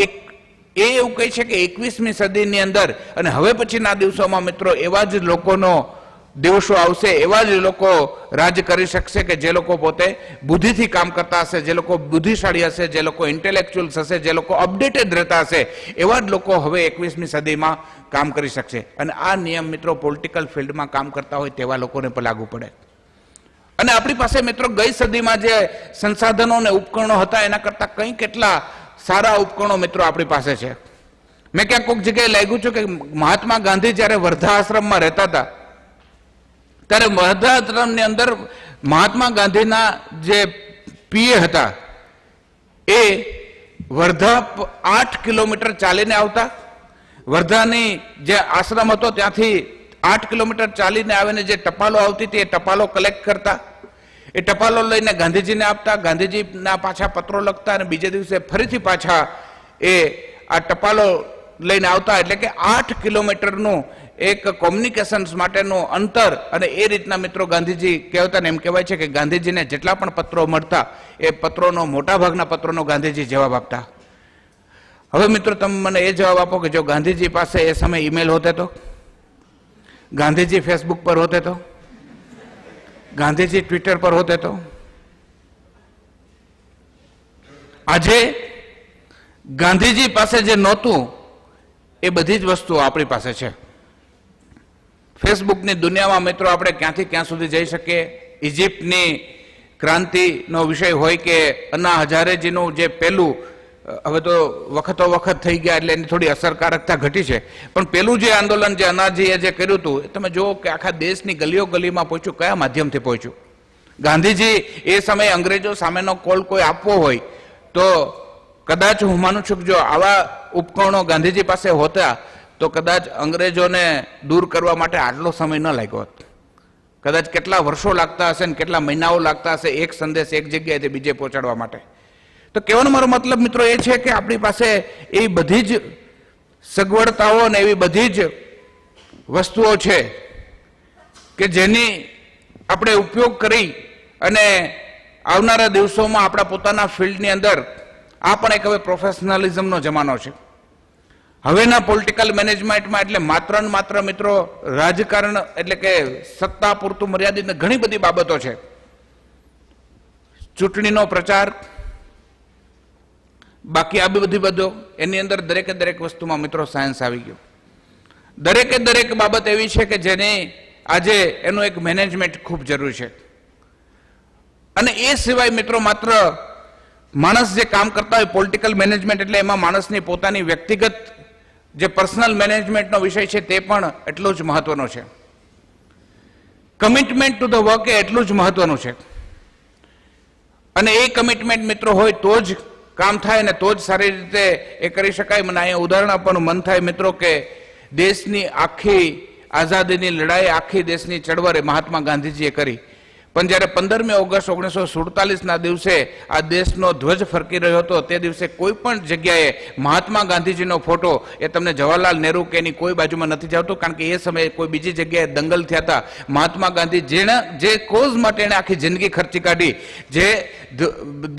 એવું કહે છે કે 21મી સદીની અંદર અને હવે પછીના દિવસોમાં મિત્રો એવા જ લોકોનો દિવસો આવશે, એવા જ લોકો રાજ કરી શકશે કે જે લોકો પોતે બુદ્ધિથી કામ કરતા હશે, જે લોકો બુદ્ધિશાળી હશે, જે લોકો ઇન્ટેલેક્ચ્યુઅલ્સ હશે, જે લોકો અપડેટેડ રહેતા હશે, એવા જ લોકો હવે 21મી સદીમાં કામ કરી શકશે. અને આ નિયમ મિત્રો પોલિટિકલ ફિલ્ડમાં કામ કરતા હોય તેવા લોકોને પણ લાગુ પડે. અને આપણી પાસે મિત્રો ગઈ સદીમાં જે સંસાધનો અને ઉપકરણો હતા એના કરતા કંઈ કેટલા સારા ઉપકરણો મિત્રો આપણી પાસે છે. મેં ક્યાંક કોઈક જગ્યાએ લાગ્યું છું કે મહાત્મા ગાંધી જ્યારે વર્ધા આશ્રમમાં રહેતા હતા ત્યારે વર્ધા આશ્રમની અંદર મહાત્મા ગાંધીના જે પીએ હતા એ વર્ધા 8 કિલોમીટર ચાલીને આવતા, વર્ધાની જે આશ્રમ હતો ત્યાંથી 8 કિલોમીટર ચાલીને આવીને જે ટપાલો આવતી હતી એ ટપાલો કલેક્ટ કરતા, એ ટપાલો લઈને ગાંધીજીને આપતા, ગાંધીજીના પાછા પત્રો લખતા અને બીજે દિવસે ફરીથી પાછા એ આ ટપાલો લઈને આવતા. એટલે કે 8 કિલોમીટરનું એક કોમ્યુનિકેશન્સ માટેનું અંતર. અને એ રીતના મિત્રો ગાંધીજી કહેતા ને એમ કહેવાય છે કે ગાંધીજીને જેટલા પણ પત્રો મળતા એ પત્રોનો મોટાભાગના પત્રોનો ગાંધીજી જવાબ આપતા. હવે મિત્રો તમે મને એ જવાબ આપો કે જો ગાંધીજી પાસે એ સમય ઈમેલ હોતે તો, ગાંધીજી ફેસબુક પર હોતે તો, ગાંધીજી ટ્વિટર પર હોતે તો, આજે ગાંધીજી પાસે જે નહોતું એ બધી જ વસ્તુઓ આપણી પાસે છે. ફેસબુકની દુનિયામાં મિત્રો આપણે ક્યાંથી ક્યાં સુધી જઈ શકીએ. ઇજિપ્તની ક્રાંતિનો વિષય હોય કે અન્ના હજારેજીનું જે પહેલું, હવે તો વખતો વખત થઈ ગયા એટલે એની થોડી અસરકારકતા ઘટી છે, પણ પેલું જે આંદોલન જે અનાજીએ જે કર્યું હતું એ તમે જુઓ કે આખા દેશની ગલીઓ ગલીમાં પહોંચ્યું, કયા માધ્યમથી પહોંચ્યું. ગાંધીજી એ સમયે અંગ્રેજો સામેનો કોલ કોઈ આપવો હોય તો કદાચ હું માનું છું કે જો આવા ઉપકરણો ગાંધીજી પાસે હોતા તો કદાચ અંગ્રેજોને દૂર કરવા માટે આટલો સમય ન લાગ્યો હોત. કદાચ કેટલા વર્ષો લાગતા હશે ને કેટલા મહિનાઓ લાગતા હશે એક સંદેશ એક જગ્યાએથી બીજે પહોંચાડવા માટે. તો કહેવાનો મારો મતલબ મિત્રો એ છે કે આપણી પાસે એ બધી જ સગવડતાઓ અને એવી બધી જ વસ્તુઓ છે કે જેની આપણે ઉપયોગ કરી અને આવનારા દિવસોમાં આપણા પોતાના ફિલ્ડની અંદર આ પણ એક હવે પ્રોફેશનલિઝમનો જમાનો છે. હવેના પોલિટિકલ મેનેજમેન્ટમાં એટલે માત્ર ને માત્ર મિત્રો રાજકારણ એટલે કે સત્તા પૂરતું મર્યાદિત ઘણી બધી બાબતો છે. ચૂંટણીનો પ્રચાર, બાકી આ બધી બધો એની અંદર દરેકે દરેક વસ્તુમાં મિત્રો સાયન્સ આવી ગયો. દરેકે દરેક બાબત એવી છે કે જેની આજે એનું એક મેનેજમેન્ટ ખૂબ જરૂરી છે. અને એ સિવાય મિત્રો માત્ર માણસ જે કામ કરતા હોય પોલિટિકલ મેનેજમેન્ટ એટલે એમાં માણસની પોતાની વ્યક્તિગત જે પર્સનલ મેનેજમેન્ટનો વિષય છે તે પણ એટલો જ મહત્વનો છે. કમિટમેન્ટ ટુ ધ વર્ક એ એટલું જ મહત્વનું છે. અને એ કમિટમેન્ટ મિત્રો હોય તો જ કામ થાય અને તો જ સારી રીતે એ કરી શકાય. મને અહીંયા ઉદાહરણ આપવાનું મન થાય મિત્રો કે દેશની આખી આઝાદીની લડાઈ, આખી દેશની ચળવળ મહાત્મા ગાંધીજીએ કરી. પણ જ્યારે 15મી ઓગસ્ટ 1947ના દિવસે આ દેશનો ધ્વજ ફરકી રહ્યો હતો, તે દિવસે કોઈ પણ જગ્યાએ મહાત્મા ગાંધીજીનો ફોટો એ તમને જવાહરલાલ નહેરુ કે એની કોઈ બાજુમાં નથી જતો, કારણ કે એ સમયે કોઈ બીજી જગ્યાએ દંગલ થયા હતા. મહાત્મા ગાંધી જે કોઝ માટે એને આખી જિંદગી ખર્ચી કાઢી, જે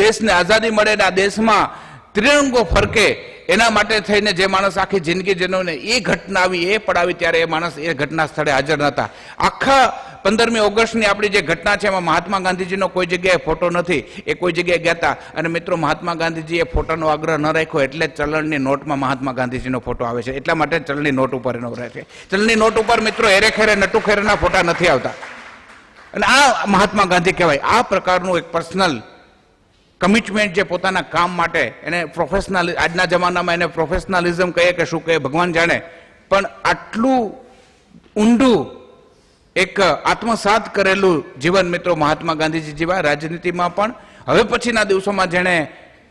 દેશને આઝાદી મળે ને આ દેશમાં ત્રિરંગો ફરકે એના માટે થઈને જે માણસ આખી જિંદગી જેનો એ ઘટના આવી, એ પડાવી, ત્યારે એ માણસ એ ઘટના સ્થળે હાજર નહોતા. આખા 15મી ઓગસ્ટની આપણી જે ઘટના છે એમાં મહાત્મા ગાંધીજીનો કોઈ જગ્યાએ ફોટો નથી. એ કોઈ જગ્યાએ ગયા હતા. અને મિત્રો મહાત્મા ગાંધીજીએ ફોટાનો આગ્રહ ન રાખ્યો એટલે જ ચલણની નોટમાં મહાત્મા ગાંધીજીનો ફોટો આવે છે. એટલા માટે ચલણની નોટ ઉપર એનો રહે છે. ચલણની નોટ ઉપર મિત્રો હેરે ખેરે નટુ ખેરેના ફોટા નથી આવતા. અને આ મહાત્મા ગાંધી કહેવાય. આ પ્રકારનું એક પર્સનલ કમિટમેન્ટ જે પોતાના કામ માટે એને પ્રોફેશનલ, આજના જમાનામાં એને પ્રોફેશનલિઝમ કહીએ કે શું કહીએ ભગવાન જાણે, પણ આટલું ઊંડું એક આત્મસાત કરેલું જીવન મિત્રો મહાત્મા ગાંધીજી જેવા. રાજનીતિમાં પણ હવે પછીના દિવસોમાં જેણે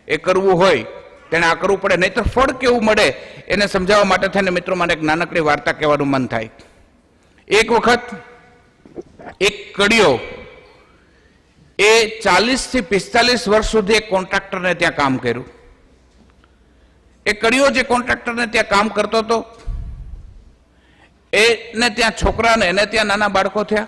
એ કરવું હોય તેણે આ કરવું પડે, નહીતર ફળ કેવું મળે એને સમજાવવા માટે થઈને મિત્રો મને એક નાનકડી વાર્તા કહેવાનું મન થાય. એક વખત એક કડિયો એ 40 થી 45 વર્ષ સુધી એક કોન્ટ્રાક્ટરને ત્યાં કામ કર્યું. એ કડિયો જે કોન્ટ્રાક્ટરને ત્યાં કામ કરતો હતો એને ત્યાં છોકરાને, એને ત્યાં નાના બાળકો થયા.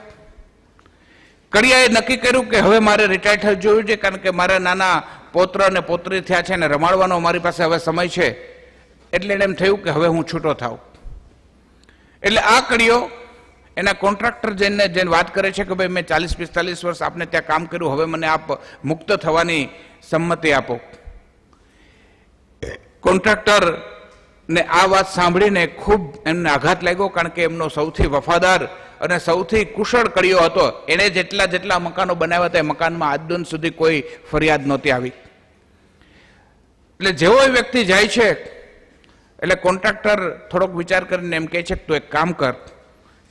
કડિયાએ નક્કી કર્યું કે હવે મારે રિટાયર થઈ જોયું છે, કારણ કે મારા નાના પૌત્ર અને પૌત્રી થયા છે અને રમાડવાનો મારી પાસે હવે સમય છે. એટલે એને એમ થયું કે હવે હું છૂટો થાઉં. એટલે આ કડિયો એના કોન્ટ્રાક્ટર જેને વાત કરે છે કે ભાઈ મેં 40-45 વર્ષ આપને ત્યાં કામ કર્યું, હવે મને આપ મુક્ત થવાની સંમતિ આપો. કોન્ટ્રાક્ટર ને આ વાત સાંભળીને ખૂબ એમને આઘાત લાગ્યો, કારણ કે એમનો સૌથી વફાદાર અને સૌથી કુશળ કડિયો હતો. એણે જેટલા મકાનો બનાવ્યા હતા એ મકાનમાં આજ દિન સુધી કોઈ ફરિયાદ નહોતી આવી. એટલે જેવો એ વ્યક્તિ જાય છે એટલે કોન્ટ્રાક્ટર થોડોક વિચાર કરીને એમ કહે છે કે તું એક કામ કર,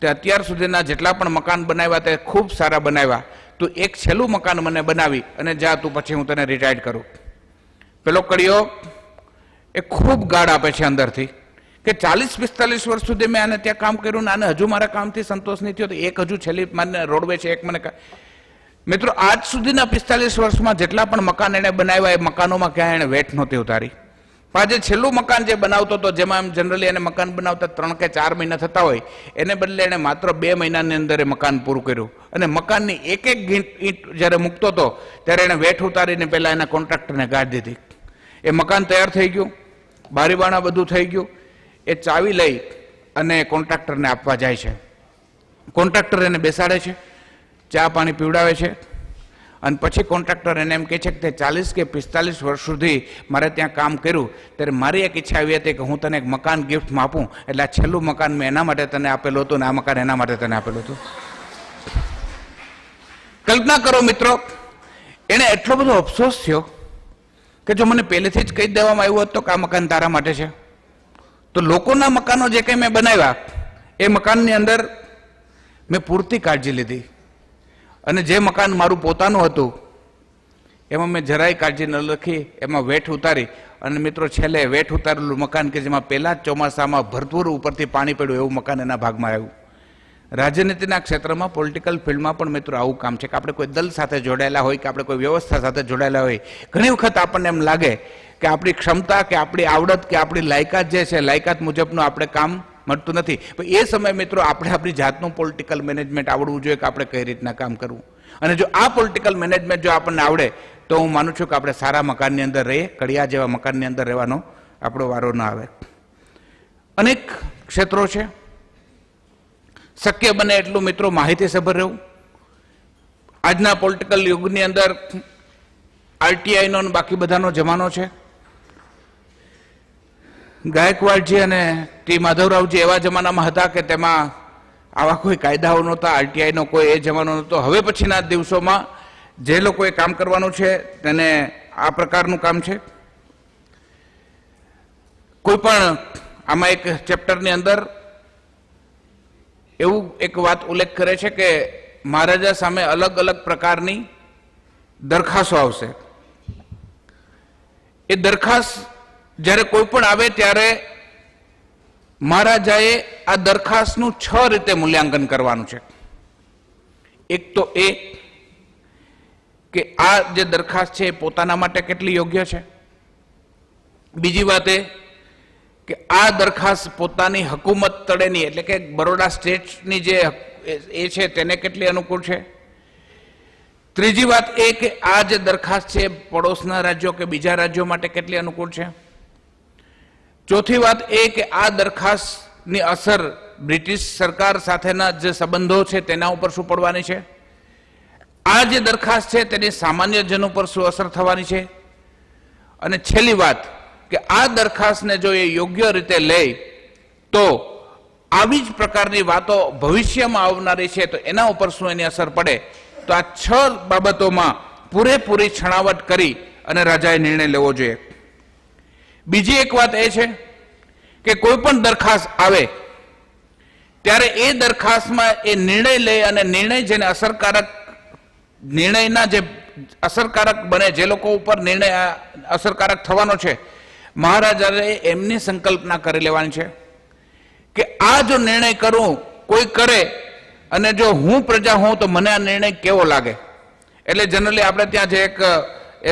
તે અત્યાર સુધીના જેટલા પણ મકાન બનાવ્યા તે ખૂબ સારા બનાવ્યા, તું એક છેલ્લું મકાન મને બનાવી અને જા, તું પછી હું તને રિટાયર કરું. પેલો કડિયો એ ખૂબ ગાઢ આપે છે અંદરથી કે 40-45 વર્ષ સુધી મેં આને ત્યાં કામ કર્યું ને આને હજુ મારા કામથી સંતોષ નહીં થયો, તો એક હજુ છેલ્લી મને રોડવે છે એક મને. મિત્રો આજ સુધીના 45 વર્ષમાં જેટલા પણ મકાન એને બનાવ્યા એ મકાનોમાં ક્યાંય એને વેઠ નહોતી ઉતારી. આજે છેલ્લું મકાન જે બનાવતો હતો, જેમાં એમ જનરલી એને મકાન બનાવતા 3 કે 4 મહિના થતા હોય, એને બદલે એને માત્ર 2 મહિનાની અંદર એ મકાન પૂરું કર્યું. અને મકાનની એક ઈંટ જ્યારે મૂકતો હતો ત્યારે એને વેઠ ઉતારીને પહેલા એના કોન્ટ્રાક્ટરને ગાડી દીધી. એ મકાન તૈયાર થઈ ગયું, બારીબાણા બધું થઈ ગયું. એ ચાવી લઈ અને કોન્ટ્રાક્ટરને આપવા જાય છે. કોન્ટ્રાક્ટર એને બેસાડે છે, ચા પાણી પીવડાવે છે અને પછી કોન્ટ્રાક્ટર એને એમ કહે છે કે તે 40 કે 45 વર્ષ સુધી મારે ત્યાં કામ કર્યું, ત્યારે મારી એક ઈચ્છા એવી હતી કે હું તને એક મકાન ગિફ્ટમાં આપું. એટલે આ છેલ્લું મકાન મેં એના માટે તને આપેલું હતું ને આ મકાન એના માટે તને આપેલું હતું. કલ્પના કરો મિત્રો, એને એટલો બધો અફસોસ થયો કે જો મને પહેલેથી જ કહી દેવામાં આવ્યું હતું કે આ મકાન તારા માટે છે, તો લોકોના મકાનો જે કંઈ મેં બનાવ્યા એ મકાનની અંદર મેં પૂરતી કાળજી લીધી, અને જે મકાન મારું પોતાનું હતું એમાં મેં જરાય કાળજી ન રાખી, એમાં વેઠ ઉતારી. અને મિત્રો છેલ્લે વેઠ ઉતારેલું મકાન કે જેમાં પહેલા જ ચોમાસામાં ભરપૂર ઉપરથી પાણી પડ્યું એવું મકાન એના ભાગમાં આવ્યું. રાજનીતિના ક્ષેત્રમાં, પોલિટિકલ ફિલ્ડમાં પણ મિત્રો આવું કામ છે કે આપણે કોઈ દલ સાથે જોડાયેલા હોય કે આપણે કોઈ વ્યવસ્થા સાથે જોડાયેલા હોય, ઘણી વખત આપણને એમ લાગે કે આપણી ક્ષમતા કે આપણી આવડત કે આપણી લાયકાત જે છે, લાયકાત મુજબનું આપણે કામ મળતું નથી. પણ એ સમયે મિત્રો આપણે આપણી જાતનું પોલિટિકલ મેનેજમેન્ટ આવડવું જોઈએ કે આપણે કઈ રીતના કામ કરવું. અને જો આ પોલિટિકલ મેનેજમેન્ટ જો આપણને આવડે તો હું માનું છું કે આપણે સારા મકાનની અંદર રહીએ, કડિયા જેવા મકાનની અંદર રહેવાનો આપણો વારો ન આવે. અનેક ક્ષેત્રો છે, શક્ય બને એટલું મિત્રો માહિતીસભર રહેવું. આજના પોલિટિકલ યુગની અંદર આરટીઆઈનો અને બાકી બધાનો જમાનો છે. ગાયકવાડજી અને ટી માધવરાવજી એવા જમાનામાં હતા કે તેમાં આવા કોઈ કાયદાઓ નહોતા, આરટીઆઈનો કોઈ એ જમાનો નહોતો. હવે પછીના દિવસોમાં જે લોકોએ કામ કરવાનું છે તેને આ પ્રકારનું કામ છે. કોઈ પણ આમાં એક ચેપ્ટરની અંદર એવું એક વાત ઉલ્લેખ કરે છે કે મહારાજા સામે અલગ અલગ પ્રકારની દરખાસ્તો આવશે. એ દરખાસ્ત જ્યારે કોઈ પણ આવે ત્યારે મહારાજાએ આ દરખાસ્તનું 6 રીતે મૂલ્યાંકન કરવાનું છે. એક તો એ કે આ જે દરખાસ્ત છે એ પોતાના માટે કેટલી યોગ્ય છે. બીજી વાત એ કે આ દરખાસ્ત પોતાની હકુમત તળેની એટલે કે બરોડા સ્ટેટની જે એ છે તેને કેટલી અનુકૂળ છે. ત્રીજી વાત એ કે આ જે દરખાસ્ત છે પડોશના રાજ્યો કે બીજા રાજ્યો માટે કેટલી અનુકૂળ છે. ચોથી વાત એ કે આ દરખાસ્તની અસર બ્રિટિશ સરકાર સાથેના જે સંબંધો છે તેના ઉપર શું પડવાની છે. આ જે દરખાસ્ત છે તેની સામાન્ય જન ઉપર શું અસર થવાની છે. અને છેલ્લી વાત કે આ દરખાસ્તને જો એ યોગ્ય રીતે લે તો આવી જ પ્રકારની વાતો ભવિષ્યમાં આવનારી છે તો એના ઉપર શું એની અસર પડે. તો આ 6 બાબતોમાં પૂરેપૂરી છણાવટ કરી અને રાજાએ નિર્ણય લેવો જોઈએ. બીજી એક વાત એ છે કે કોઈ પણ દરખાસ્ત આવે ત્યારે એ દરખાસ્તમાં એ નિર્ણય લે અને નિર્ણય જેને નિર્ણયના જે અસરકારક બને, જે લોકો ઉપર નિર્ણય અસરકારક થવાનો છે, મહારાજાએ એમની સંકલ્પના કરી લેવાની છે કે આ જો નિર્ણય કરું કોઈ કરે અને જો હું પ્રજા હોઉં તો મને આ નિર્ણય કેવો લાગે. એટલે જનરલી આપણે ત્યાં જે એક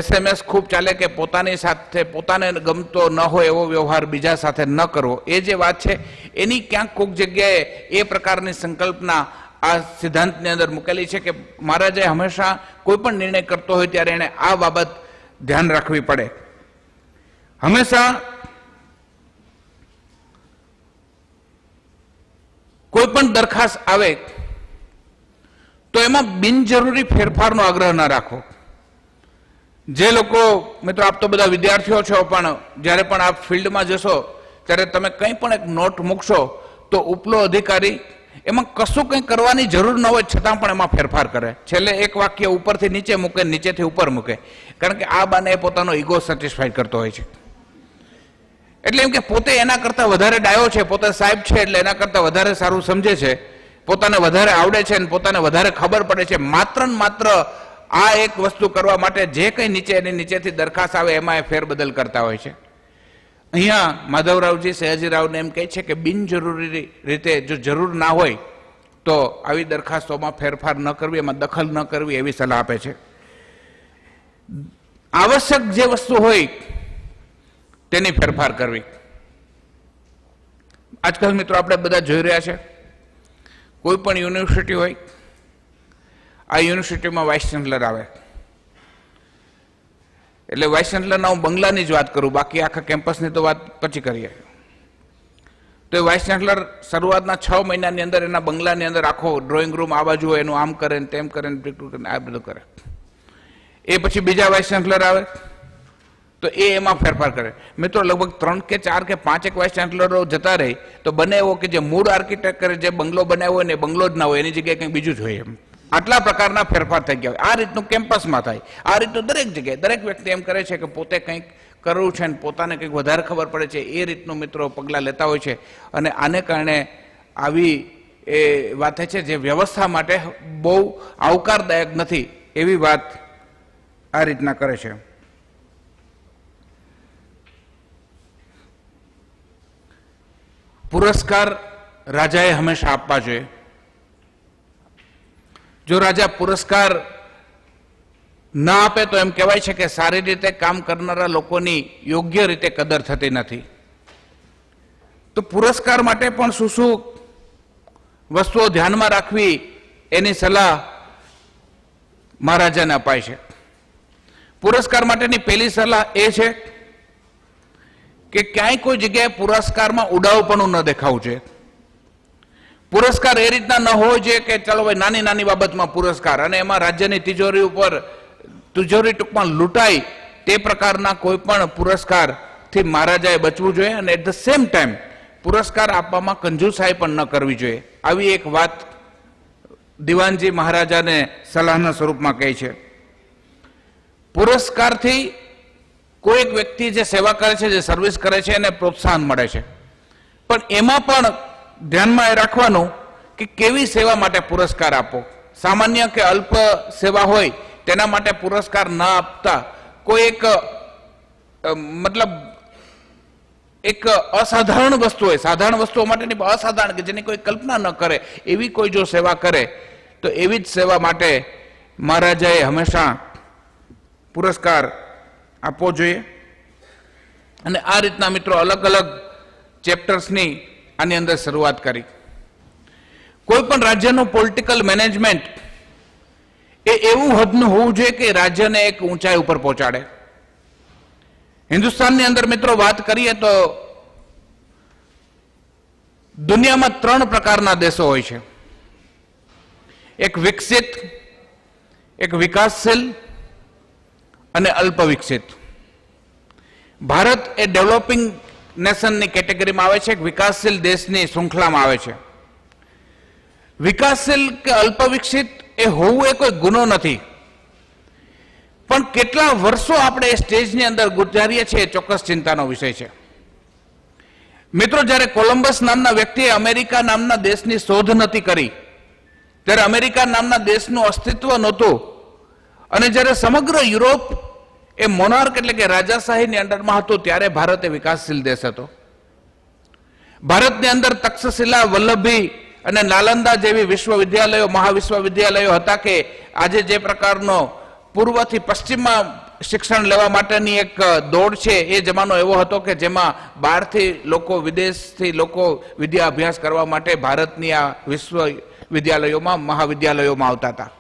SMS ખૂબ ચાલે કે પોતાની સાથે પોતાને ગમતો ન હોય એવો વ્યવહાર બીજા સાથે ન કરવો. એ જે વાત છે એની ક્યાંક કોઈક જગ્યાએ એ પ્રકારની સંકલ્પના આ સિદ્ધાંતની અંદર મૂકેલી છે કે મહારાજાએ હંમેશા કોઈ પણ નિર્ણય કરતો હોય ત્યારે એને આ બાબત ધ્યાન રાખવી પડે. હંમેશા કોઈ પણ દરખાસ્ત આવે તો એમાં બિનજરૂરી ફેરફારનો આગ્રહ ન રાખવો. જે લોકો મિત્રો આપ તો બધા વિદ્યાર્થીઓ છો પણ જ્યારે પણ આપ ફિલ્ડમાં જશો ત્યારે તમે કંઈ પણ એક નોટ મૂકશો તો ઉપલો અધિકારી એમાં કશું કંઈ કરવાની જરૂર ન હોય છતાં પણ એમાં ફેરફાર કરે. છેલ્લે એક વાક્ય ઉપરથી નીચે મૂકે, નીચેથી ઉપર મૂકે, કારણ કે આ બાને પોતાનો ઈગો સેટિસ્ફાઈડ કરતો હોય છે. એટલે એમ કે પોતે એના કરતાં વધારે ડાયો છે, પોતે સાહેબ છે એટલે એના કરતાં વધારે સારું સમજે છે, પોતાને વધારે આવડે છે અને પોતાને વધારે ખબર પડે છે. માત્ર ને માત્ર આ એક વસ્તુ કરવા માટે જે કંઈ નીચે એની નીચેથી દરખાસ્ત આવે એમાં એ ફેરબદલ કરતા હોય છે. અહીંયા માધવરાવજી સયાજીરાવને એમ કહે છે કે બિનજરૂરી રીતે જો જરૂર ના હોય તો આવી દરખાસ્તોમાં ફેરફાર ન કરવી, એમાં દખલ ન કરવી એવી સલાહ આપે છે. આવશ્યક જે વસ્તુ હોય તેની ફેરફાર કરવી. આજકાલ મિત્રો આપણે બધા જોઈ રહ્યા છે, કોઈ પણ યુનિવર્સિટી હોય, આ યુનિવર્સિટીમાં વાઇસ ચાન્સલર આવે એટલે વાઇસ ચાન્સલરના હું બંગલાની જ વાત કરું, બાકી આખા કેમ્પસની તો વાત પછી કરીએ. તો એ વાઇસ ચાન્સલર શરૂઆતના 6 મહિનાની અંદર એના બંગલાની અંદર આખો ડ્રોઈંગ રૂમ આ બાજુ હોય એનું આમ કરે ને તેમ કરે ને આ બધું કરે. એ પછી બીજા વાઇસ ચાન્સલર આવે તો એ એમાં ફેરફાર કરે. મિત્રો લગભગ 3 કે 4 કે 5 વાઇસ ચાન્સલરો જતા રહે તો બને એવો કે જે મૂળ આર્કિટેક્ટ કરે જે બંગલો બનાવ્યો હોય ને બંગલો જ ના હોય, એની જગ્યાએ કંઈક બીજું જ હોય. એમ આટલા પ્રકારના ફેરફાર થઈ ગયા હોય. આ રીતનું કેમ્પસમાં થાય, આ રીતનું દરેક જગ્યાએ દરેક વ્યક્તિ એમ કરે છે કે પોતે કંઈક કરવું છે ને પોતાને કંઈક વધારે ખબર પડે છે, એ રીતનું મિત્રો પગલાં લેતા હોય છે. અને આને કારણે આવી એ વાત છે જે વ્યવસ્થા માટે બહુ આવકારદાયક નથી એવી વાત આ રીતના કરે છે. પુરસ્કાર રાજાએ હંમેશા આપવા જોઈએ. જો રાજા પુરસ્કાર ના આપે તો એમ કહેવાય છે કે સારી રીતે કામ કરનારા લોકોની યોગ્ય રીતે કદર થતી નથી. તો પુરસ્કાર માટે પણ શું શું વસ્તુઓ ધ્યાનમાં રાખવી એની સલાહ મહારાજાને અપાય છે. પુરસ્કાર માટેની પહેલી સલાહ એ છે કે ક્યાંય કોઈ જગ્યાએ પુરસ્કારમાં ઉડાવપણું ન દેખાવું જોઈએ. પુરસ્કાર એ રીતના ન હોવો જોઈએ કે ચાલો ભાઈ નાની નાની બાબતમાં પુરસ્કાર અને એમાં રાજ્યની તિજોરી ઉપર તિજોરી ટૂંકમાં લૂંટાય તે પ્રકારના કોઈ પણ પુરસ્કારથી મહારાજાએ બચવું જોઈએ. અને એટ ધ સેમ ટાઈમ પુરસ્કાર આપવામાં કંજૂસાઈ પણ ન કરવી જોઈએ. આવી એક વાત દિવાનજી મહારાજાને સલાહના સ્વરૂપમાં કહે છે. પુરસ્કારથી કોઈ એક વ્યક્તિ જે સેવા કરે છે, જે સર્વિસ કરે છે, એને પ્રોત્સાહન મળે છે, પણ એમાં પણ ધ્યાનમાં એ રાખવાનું કે કેવી સેવા માટે પુરસ્કાર આપો. સામાન્ય કે અલ્પ સેવા હોય તેના માટે પુરસ્કાર ન આપતા કોઈ એક મતલબ એક અસાધારણ વસ્તુ હોય, સાધારણ વસ્તુઓ માટેની અસાધારણ કે જેની કોઈ કલ્પના ન કરે એવી કોઈ જો સેવા કરે તો એવી જ સેવા માટે મહારાજાએ હંમેશા પુરસ્કાર આપવો જોઈએ. અને આ રીતના મિત્રો અલગ અલગ ચેપ્ટર્સની આની અંદર શરૂઆત કરી. કોઈ પણ રાજ્યનું પોલિટિકલ મેનેજમેન્ટ એ એવું હદનું હોવું જોઈએ કે રાજ્યને એક ઊંચાઈ ઉપર પહોંચાડે. હિન્દુસ્તાનની અંદર મિત્રો વાત કરીએ તો દુનિયામાં 3 પ્રકારના દેશો હોય છે. એક વિકસિત, એક વિકાસશીલ અને અલ્પ વિકસિત. ભારત એ ડેવલપિંગ નેશનની કેટેગરીમાં આવે છે, એક વિકાસશીલ દેશની શૃંખલામાં આવે છે. વિકાસશીલ કે અલ્પ વિકસિત એ હોવું એ કોઈ ગુનો નથી, પણ કેટલા વર્ષો આપણે એ સ્ટેજની અંદર ગુજારીએ છીએ એ ચોક્કસ ચિંતાનો વિષય છે. મિત્રો, જ્યારે કોલંબસ નામના વ્યક્તિએ અમેરિકા નામના દેશની શોધ નથી કરી, ત્યારે અમેરિકા નામના દેશનું અસ્તિત્વ નહોતું, અને જ્યારે સમગ્ર યુરોપ એ મોનાર્ક એટલે કે રાજાશાહીની અંડરમાં હતું, ત્યારે ભારત એ વિકાસશીલ દેશ હતો. ભારતની અંદર તક્ષશિલા, વલ્લભી અને નાલંદા જેવી વિશ્વવિદ્યાલયો, મહાવિશ્વવિદ્યાલયો હતા કે આજે જે પ્રકારનો પૂર્વથી પશ્ચિમમાં શિક્ષણ લેવા માટેની એક દોડ છે, એ જમાનો એવો હતો કે જેમાં બહારથી લોકો, વિદેશથી લોકો વિદ્યા અભ્યાસ કરવા માટે ભારતની આ વિશ્વવિદ્યાલયોમાં, મહાવિદ્યાલયોમાં આવતા હતા.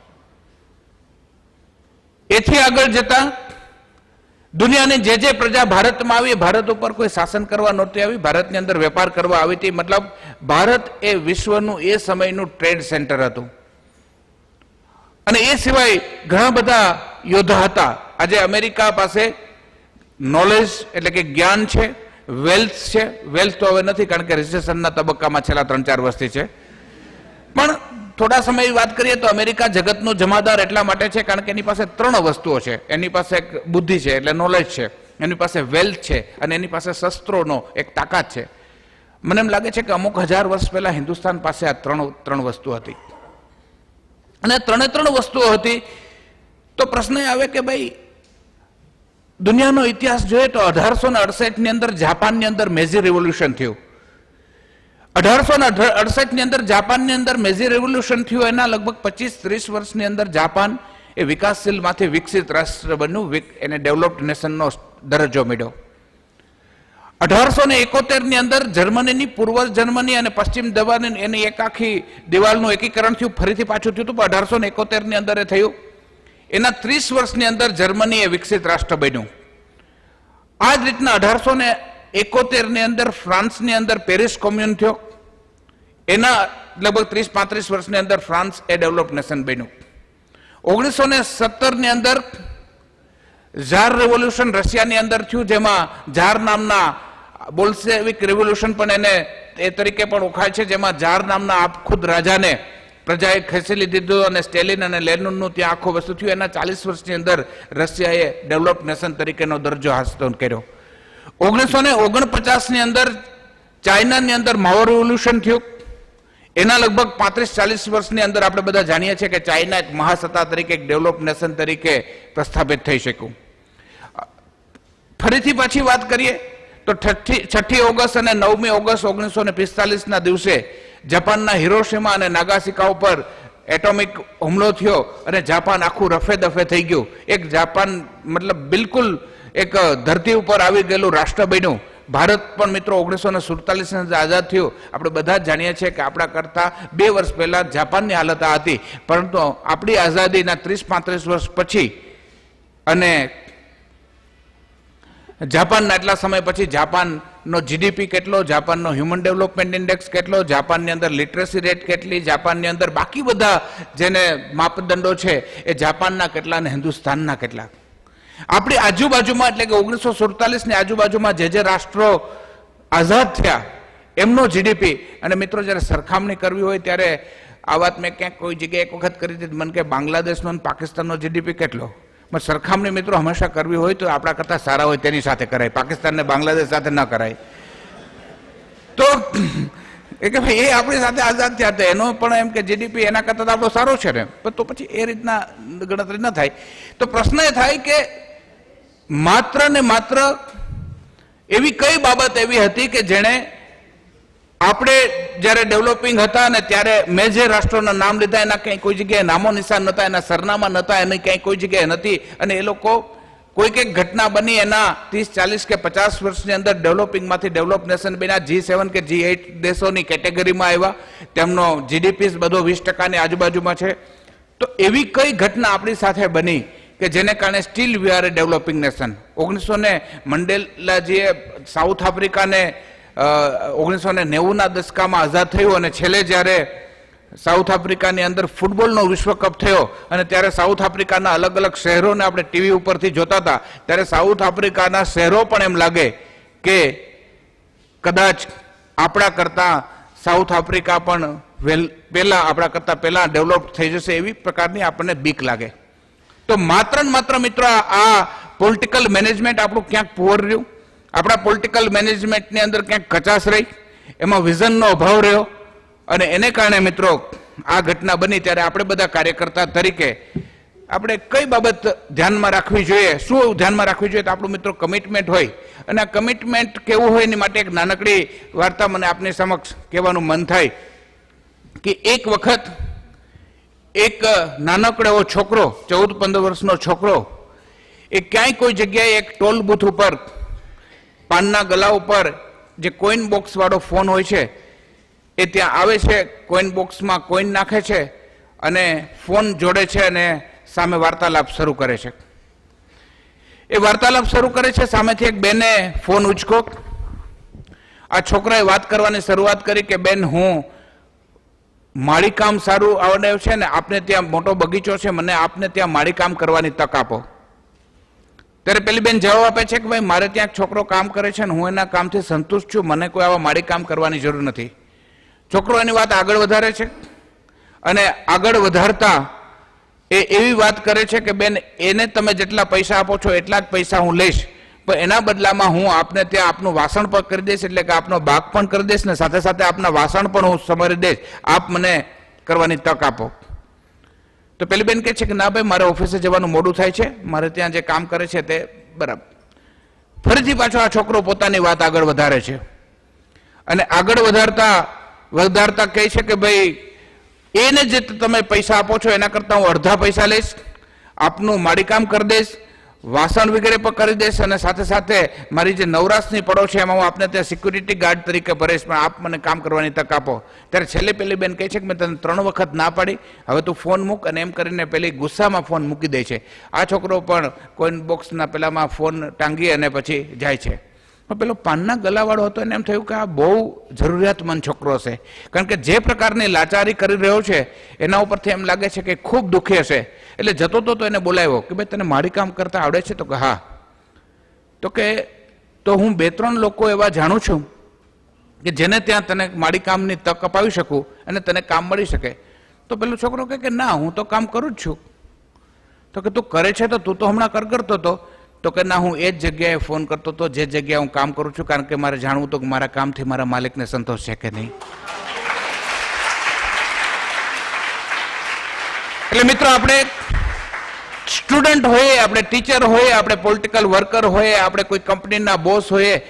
એથી આગળ જતા દુનિયાની જે પ્રજા ભારતમાં આવી, ભારત ઉપર કોઈ શાસન કરવા નહોતી આવી, ભારતની અંદર વેપાર કરવા આવી હતી. મતલબ ભારત એ વિશ્વનું એ સમયનું ટ્રેડ સેન્ટર હતું. અને એ સિવાય ઘણા બધા યોદ્ધા હતા. આજે અમેરિકા પાસે નોલેજ એટલે કે જ્ઞાન છે, વેલ્થ છે. વેલ્થ તો હવે નથી, કારણ કે રિસેશનના તબક્કામાં છેલ્લા 3-4 વર્ષથી છે. પણ થોડા સમય વાત કરીએ તો અમેરિકા જગતનું જમાદાર એટલા માટે છે કારણ કે એની પાસે 3 વસ્તુઓ છે. એની પાસે એક બુદ્ધિ છે એટલે નોલેજ છે, એની પાસે વેલ્થ છે, અને એની પાસે શસ્ત્રોનો એક તાકાત છે. મને એમ લાગે છે કે અમુક 1000 વર્ષ પહેલા હિન્દુસ્તાન પાસે આ 3 વસ્તુ હતી. અને 3 વસ્તુઓ હતી તો પ્રશ્ન એ આવે કે ભાઈ, દુનિયાનો ઇતિહાસ જોઈએ તો 1868 ની અંદર જાપાનની અંદર મેજી રેવોલ્યુશન થયું. 1868 ની અંદર જાપાનની અંદર મેજી રેવોલ્યુશન થયું. એના લગભગ 25-30 વર્ષની અંદર જાપાન એ વિકાસશીલમાંથી વિકસિત રાષ્ટ્ર બન્યું, એને ડેવલપ્ડ નેશનનો દરજ્જો મળ્યો. 1871 ની અંદર જર્મનીની પૂર્વ જર્મની અને પશ્ચિમ જર્મની એની એક આખી દિવાલનું એકીકરણ થયું, ફરીથી પાછું થયું હતું, પણ 1871 ની અંદર એ થયું. એના 30 વર્ષની અંદર જર્મની એ વિકસિત રાષ્ટ્ર બન્યું. આ જ રીતના 1871 ની અંદર ફ્રાન્સની અંદર પેરિસ કોમ્યુન થયો. એના લગભગ 30-35 વર્ષની અંદર ફ્રાન્સ એ ડેવલપ નેશન બન્યું. 1917 ની અંદર ઝાર રેવોલ્યુશન રશિયાની અંદર થયું, જેમાં ઝાર નામના બોલ્શેવિક રેવોલ્યુશન પણ એને એ તરીકે પણ ઓળખાય છે, જેમાં ઝાર નામના ખુદ રાજાને પ્રજાએ ખેંચી લીધું અને સ્ટેલિન અને લેનિનનું ત્યાં આખો વસ્તુ થયું. એના 40 વર્ષની અંદર રશિયાએ ડેવલપ નેશન તરીકેનો દરજ્જો હાંસલ કર્યો. 1949 ની અંદર ચાઇનાની અંદર માઓ રેવોલ્યુશન થયું. એના લગભગ 35-40 વર્ષની અંદર આપણે બધા જાણીએ છીએ કે ચાઇના એક મહાસત્તા તરીકે, એક ડેવલપ નેશન તરીકે પ્રસ્થાપિત થઈ શક્યું. ફરીથી પાછી વાત કરીએ તો 6મી ઓગસ્ટ અને 9મી ઓગસ્ટ 1945 ના દિવસે જાપાનના હિરોશિમા અને નાગાસાકી ઉપર એટોમિક હુમલો થયો અને જાપાન આખું રફે દફે થઈ ગયું. એક જાપાન મતલબ બિલકુલ એક ધરતી ઉપર આવી ગયેલું રાષ્ટ્ર બન્યું. ભારત પણ મિત્રો 1947 ની આઝાદ થયું. આપણે બધા જ જાણીએ છીએ કે આપણા કરતા 2 વર્ષ પહેલા જાપાનની હાલત આ હતી, પરંતુ આપણી આઝાદીના 30-35 વર્ષ પછી અને જાપાનના એટલા સમય પછી જાપાનનો જીડીપી કેટલો, જાપાનનો હ્યુમન ડેવલપમેન્ટ ઇન્ડેક્સ કેટલો, જાપાનની અંદર લિટરસી રેટ કેટલી, જાપાનની અંદર બાકી બધા જેને માપદંડો છે એ જાપાનના કેટલા અને હિન્દુસ્તાનના કેટલા. આપણી આજુબાજુમાં એટલે કે 1947 ની આજુબાજુમાં જે રાષ્ટ્રો આઝાદ થયા એમનો જીડીપી અને મિત્રો જ્યારે સરખામણી કરવી હોય ત્યારે આ વાત મેં ક્યાંક કોઈ જગ્યાએ એક વખત કરી હતી, મને કે બાંગ્લાદેશનો અને પાકિસ્તાનનો જીડીપી કેટલો, પણ સરખામણી મિત્રો હંમેશા કરવી હોય તો આપણા કરતાં સારા હોય તેની સાથે કરાય, પાકિસ્તાન ને બાંગ્લાદેશ સાથે ન કરાય. તો એ કે ભાઈ એ આપણી સાથે આઝાદ થયા હતા, એનો પણ એમ કે જીડીપી એના કરતાં આપણો સારો છે ને, તો પછી એ રીતના ગણતરી ન થાય. તો પ્રશ્ન એ થાય કે માત્ર ને માત્ર એવી કઈ બાબત એવી હતી કે જેણે આપણે જ્યારે ડેવલપિંગ હતા ને ત્યારે મેં જે રાષ્ટ્રોના નામ લીધા એના ક્યાંય કોઈ જગ્યાએ નામો નિશાન નહોતા, એના સરનામા નહોતા, એની ક્યાંય કોઈ જગ્યાએ નથી, અને એ લોકો કોઈક એક ઘટના બની એના 30, 40 કે 50 વર્ષની અંદર ડેવલપિંગમાંથી ડેવલપ નેશન બન્યા, G7 કે G8 દેશોની કેટેગરીમાં આવ્યા, તેમનો જીડીપી બધો 20% ની આજુબાજુમાં છે. તો એવી કઈ ઘટના આપણી સાથે બની કે જેને કારણે still we are a developing nation? 1990 મંડેલાજીએ સાઉથ આફ્રિકાને 1990ના દશકામાં આઝાદ થયું, અને છેલ્લે જ્યારે સાઉથ આફ્રિકાની અંદર ફૂટબોલનો વિશ્વકપ થયો અને ત્યારે સાઉથ આફ્રિકાના અલગ અલગ શહેરોને આપણે ટીવી ઉપરથી જોતા હતા, ત્યારે સાઉથ આફ્રિકાના શહેરો પણ એમ લાગે કે કદાચ આપણા કરતા સાઉથ આફ્રિકા પણ આપણા કરતા પહેલા ડેવલપ થઈ જશે, એવી પ્રકારની આપણને બીક લાગે. તો માત્ર ને માત્ર મિત્રો આ પોલિટિકલ મેનેજમેન્ટ આપણું ક્યાંક પુઅર રહ્યું, આપણા પોલિટિકલ મેનેજમેન્ટની અંદર ક્યાંક કચાશ રહી, એમાં વિઝનનો અભાવ રહ્યો, અને એને કારણે મિત્રો આ ઘટના બની. ત્યારે આપણે બધા કાર્યકર્તા તરીકે આપણે કઈ બાબત ધ્યાનમાં રાખવી જોઈએ, શું ધ્યાનમાં રાખવી જોઈએ? તો આપણું મિત્રો કમિટમેન્ટ હોય, અને આ કમિટમેન્ટ કેવું હોય એની માટે એક નાનકડી વાર્તા મને આપની સમક્ષ કહેવાનું મન થાય કે એક વખત એક નાનકડો એવો છોકરો, 14-15 વર્ષનો છોકરો, એ ક્યાંય કોઈ જગ્યાએ એક ટોલ બૂથ ઉપર પાનના ગલા ઉપર જે કોઈન બોક્સ વાળો ફોન હોય છે એ ત્યાં આવે છે, કોઈન બોક્સમાં કોઈન નાખે છે અને ફોન જોડે છે અને સામે વાર્તાલાપ શરૂ કરે છે. એ વાર્તાલાપ શરૂ કરે છે, સામેથી એક બેને ફોન ઉચકો. આ છોકરાએ વાત કરવાની શરૂઆત કરી કે બેન, હું માળી કામ સારું આવડે છે ને, આપને ત્યાં મોટો બગીચો છે, મને આપને ત્યાં માળી કામ કરવાની તક આપો. ત્યારે પેલી બેન જવાબ આપે છે કે ભાઈ, મારે ત્યાં છોકરો કામ કરે છે ને હું એના કામથી સંતુષ્ટ છું, મને કોઈ આવા માળી કામ કરવાની જરૂર નથી. છોકરો એની વાત આગળ વધારે છે, અને આગળ વધારતા એ એવી વાત કરે છે કે બેન, એને તમે જેટલા પૈસા આપો છો એટલા જ પૈસા હું લઈશ, પણ એના બદલામાં હું આપને ત્યાં આપનું વાસણ પણ કરી દઈશ, એટલે કે આપનો બાગ પણ કરી દઈશ ને સાથે સાથે આપના વાસણ પણ હું સમારી દઈશ, આપ મને કરવાની તક આપો. તો પેલી બેન કહે છે કે ના ભાઈ, મારે ઓફિસે જવાનું મોડું થાય છે, મારે ત્યાં જે કામ કરે છે તે બરાબર. ફરીથી પાછો આ છોકરો પોતાની વાત આગળ વધારે છે, અને આગળ વધારતા કહે છે કે ભાઈ, એને જે તમે પૈસા આપો છો એના કરતા હું અડધા પૈસા લઈશ, આપનું માળી કામ કરી દઈશ, વાસણ વગેરે પણ કરી દઈશ, અને સાથે સાથે મારી જે નવરાશની પડો છે એમાં હું આપને ત્યાં સિક્યુરિટી ગાર્ડ તરીકે ભરીશ, પણ આપ મને કામ કરવાની તક આપો. ત્યારે છેલ્લે પેલી બેન કહે છે કે મેં તને 3 વખત ના પાડી, હવે તું ફોન મૂક, અને એમ કરીને પેલી ગુસ્સામાં ફોન મૂકી દે છે. આ છોકરો પણ કોઈન બોક્સના પેલામાં ફોન ટાંગી અને પછી જાય છે. પણ પેલો પાનના ગલાવાળો હતો, એને એમ થયું કે આ બહુ જરૂરિયાતમંદ છોકરો હશે, કારણ કે જે પ્રકારની લાચારી કરી રહ્યો છે એના ઉપરથી એમ લાગે છે કે ખૂબ દુઃખી હશે. એટલે જતો તો એને બોલાવ્યો કે ભાઈ, તને માળી કામ કરતા આવડે છે? તો કે હા. તો કે તો હું 2-3 લોકો એવા જાણું છું કે જેને ત્યાં તને માળી કામની તક અપાવી શકું અને તને કામ મળી શકે. તો પેલો છોકરો કહે કે ના, હું તો કામ કરું જ છું. તો કે તું કરે છે તો તું તો હમણાં કરતો હતો. તો કે ના, હું એ જ જગ્યાએ ફોન કરતો હતો જે જગ્યાએ હું કામ કરું છું, કારણ કે મારે જાણવું હતું કે મારા કામથી મારા માલિકને સંતોષ છે કે નહીં. એટલે મિત્રો, આપણે સ્ટુડન્ટ હોઈએ, આપણે ટીચર હોઈએ, આપણે પોલિટિકલ વર્કર હોઈએ, આપણે કોઈ કંપનીના બોસ હોઈએ,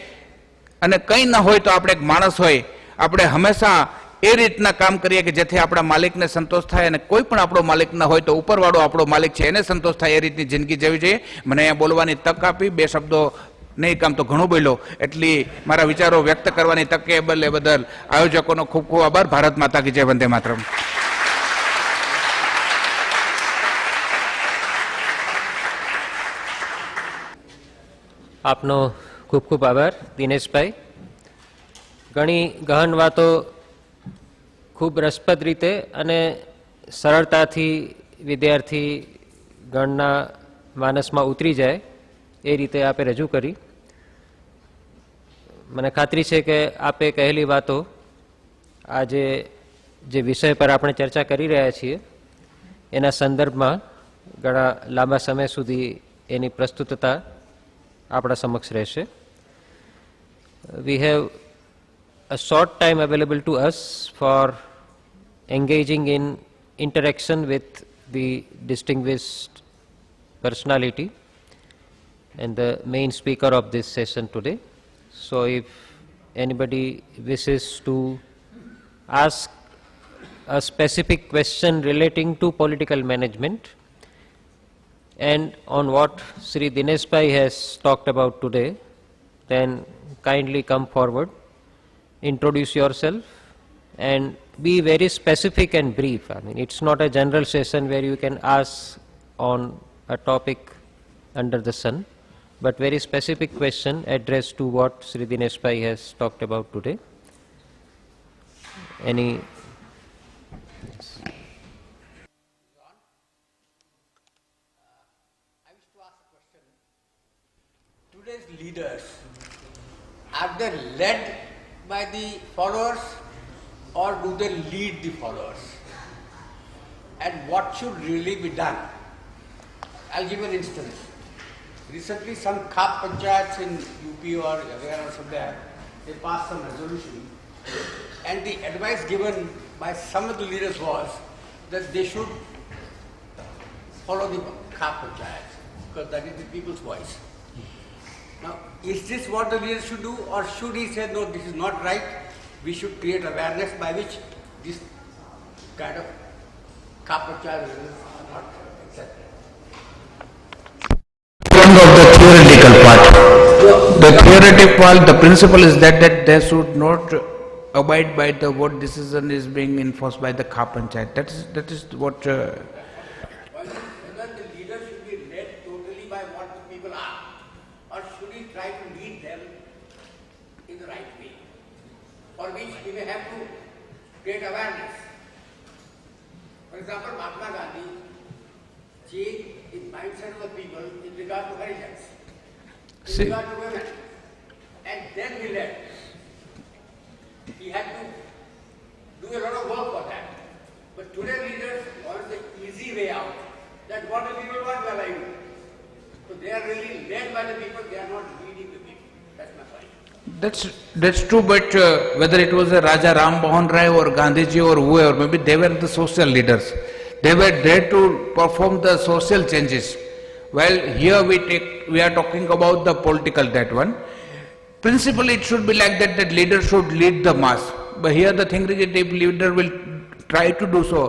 અને કંઈ ના હોય તો આપણે એક માણસ હોય, આપણે હંમેશા એ રીતના કામ કરીએ કે જેથી આપણા માલિકને સંતોષ થાય, અને કોઈ પણ આપણો માલિક ના હોય તો ઉપરવાળો આપણો માલિક છે એને સંતોષ થાય, એ રીતની જિંદગી જીવવી જોઈએ. મને અહીંયા બોલવાની તક આપી, 2 શબ્દો નહીં કામ તો ઘણું બોલ્યો, એટલી મારા વિચારો વ્યક્ત કરવાની તક એ બદલ આયોજકોનો ખૂબ ખૂબ આભાર. ભારત માતા કી જય, વંદે માતરમ. આપનો ખૂબ ખૂબ આભાર દિનેશભાઈ. ઘણી ગહન વાતો ખૂબ રસપ્રદ રીતે અને સરળતાથી વિદ્યાર્થી ગણના માનસમાં ઉતરી જાય એ રીતે આપે રજૂ કરી. મને ખાતરી છે કે આપે કહેલી વાતો આજે જે વિષય પર આપણે ચર્ચા કરી રહ્યા છીએ એના સંદર્ભમાં ઘણા લાંબા સમય સુધી એની પ્રસ્તુતતા આપણા સમક્ષ રહેશે. We have a short time available to us for engaging in interaction with the distinguished personality and the main speaker of this session today. So if anybody wishes to ask a specific question relating to political management and on what Shri Dinesh Bhai has talked about today, then kindly come forward, introduce yourself and be very specific and brief. I mean, it's not a general session where you can ask on a topic under the sun, but very specific question addressed to what Shri Dinesh Bhai has talked about today. Any? I wish to ask a question. Today's leaders, are they led by the followers or do they lead the followers? And what should really be done? I'll give an instance. Recently some Khap Panchayats in UP or where or somewhere, they passed some resolution and the advice given by some of the leaders was that they should follow the Khap Panchayats because that is the people's voice. Now, is this what the leader should do or should he say, no, this is not right, we should create awareness by which this kind of Khap Panchayats are not accepted? Of the theoretical part. The theoretical part, the principle is that they should not abide by the what decision is being enforced by the Khap Panchayat. That is what. Whether the leader should be led totally by what the people are, or should he try to lead them in the right way? For which we may have to create awareness. For example, Mahatma Gandhi changed the mindset of the people in regard to Harijans, in See. regard to women, and then he led. He had to do a lot of work for that. But today leaders want the easy way out. That what the people want, well, I do. So they are really led by the people, they are not leading the people. That's my point. That's true, but whether it was a Raja Ram Mohan Rai or Gandhiji or whoever, maybe they were the social leaders. They were there to perform the social changes. Well, here we are talking about the political that one. Principally, it should be like that leader should lead the mass. But here the thing is that if leader will try to do so,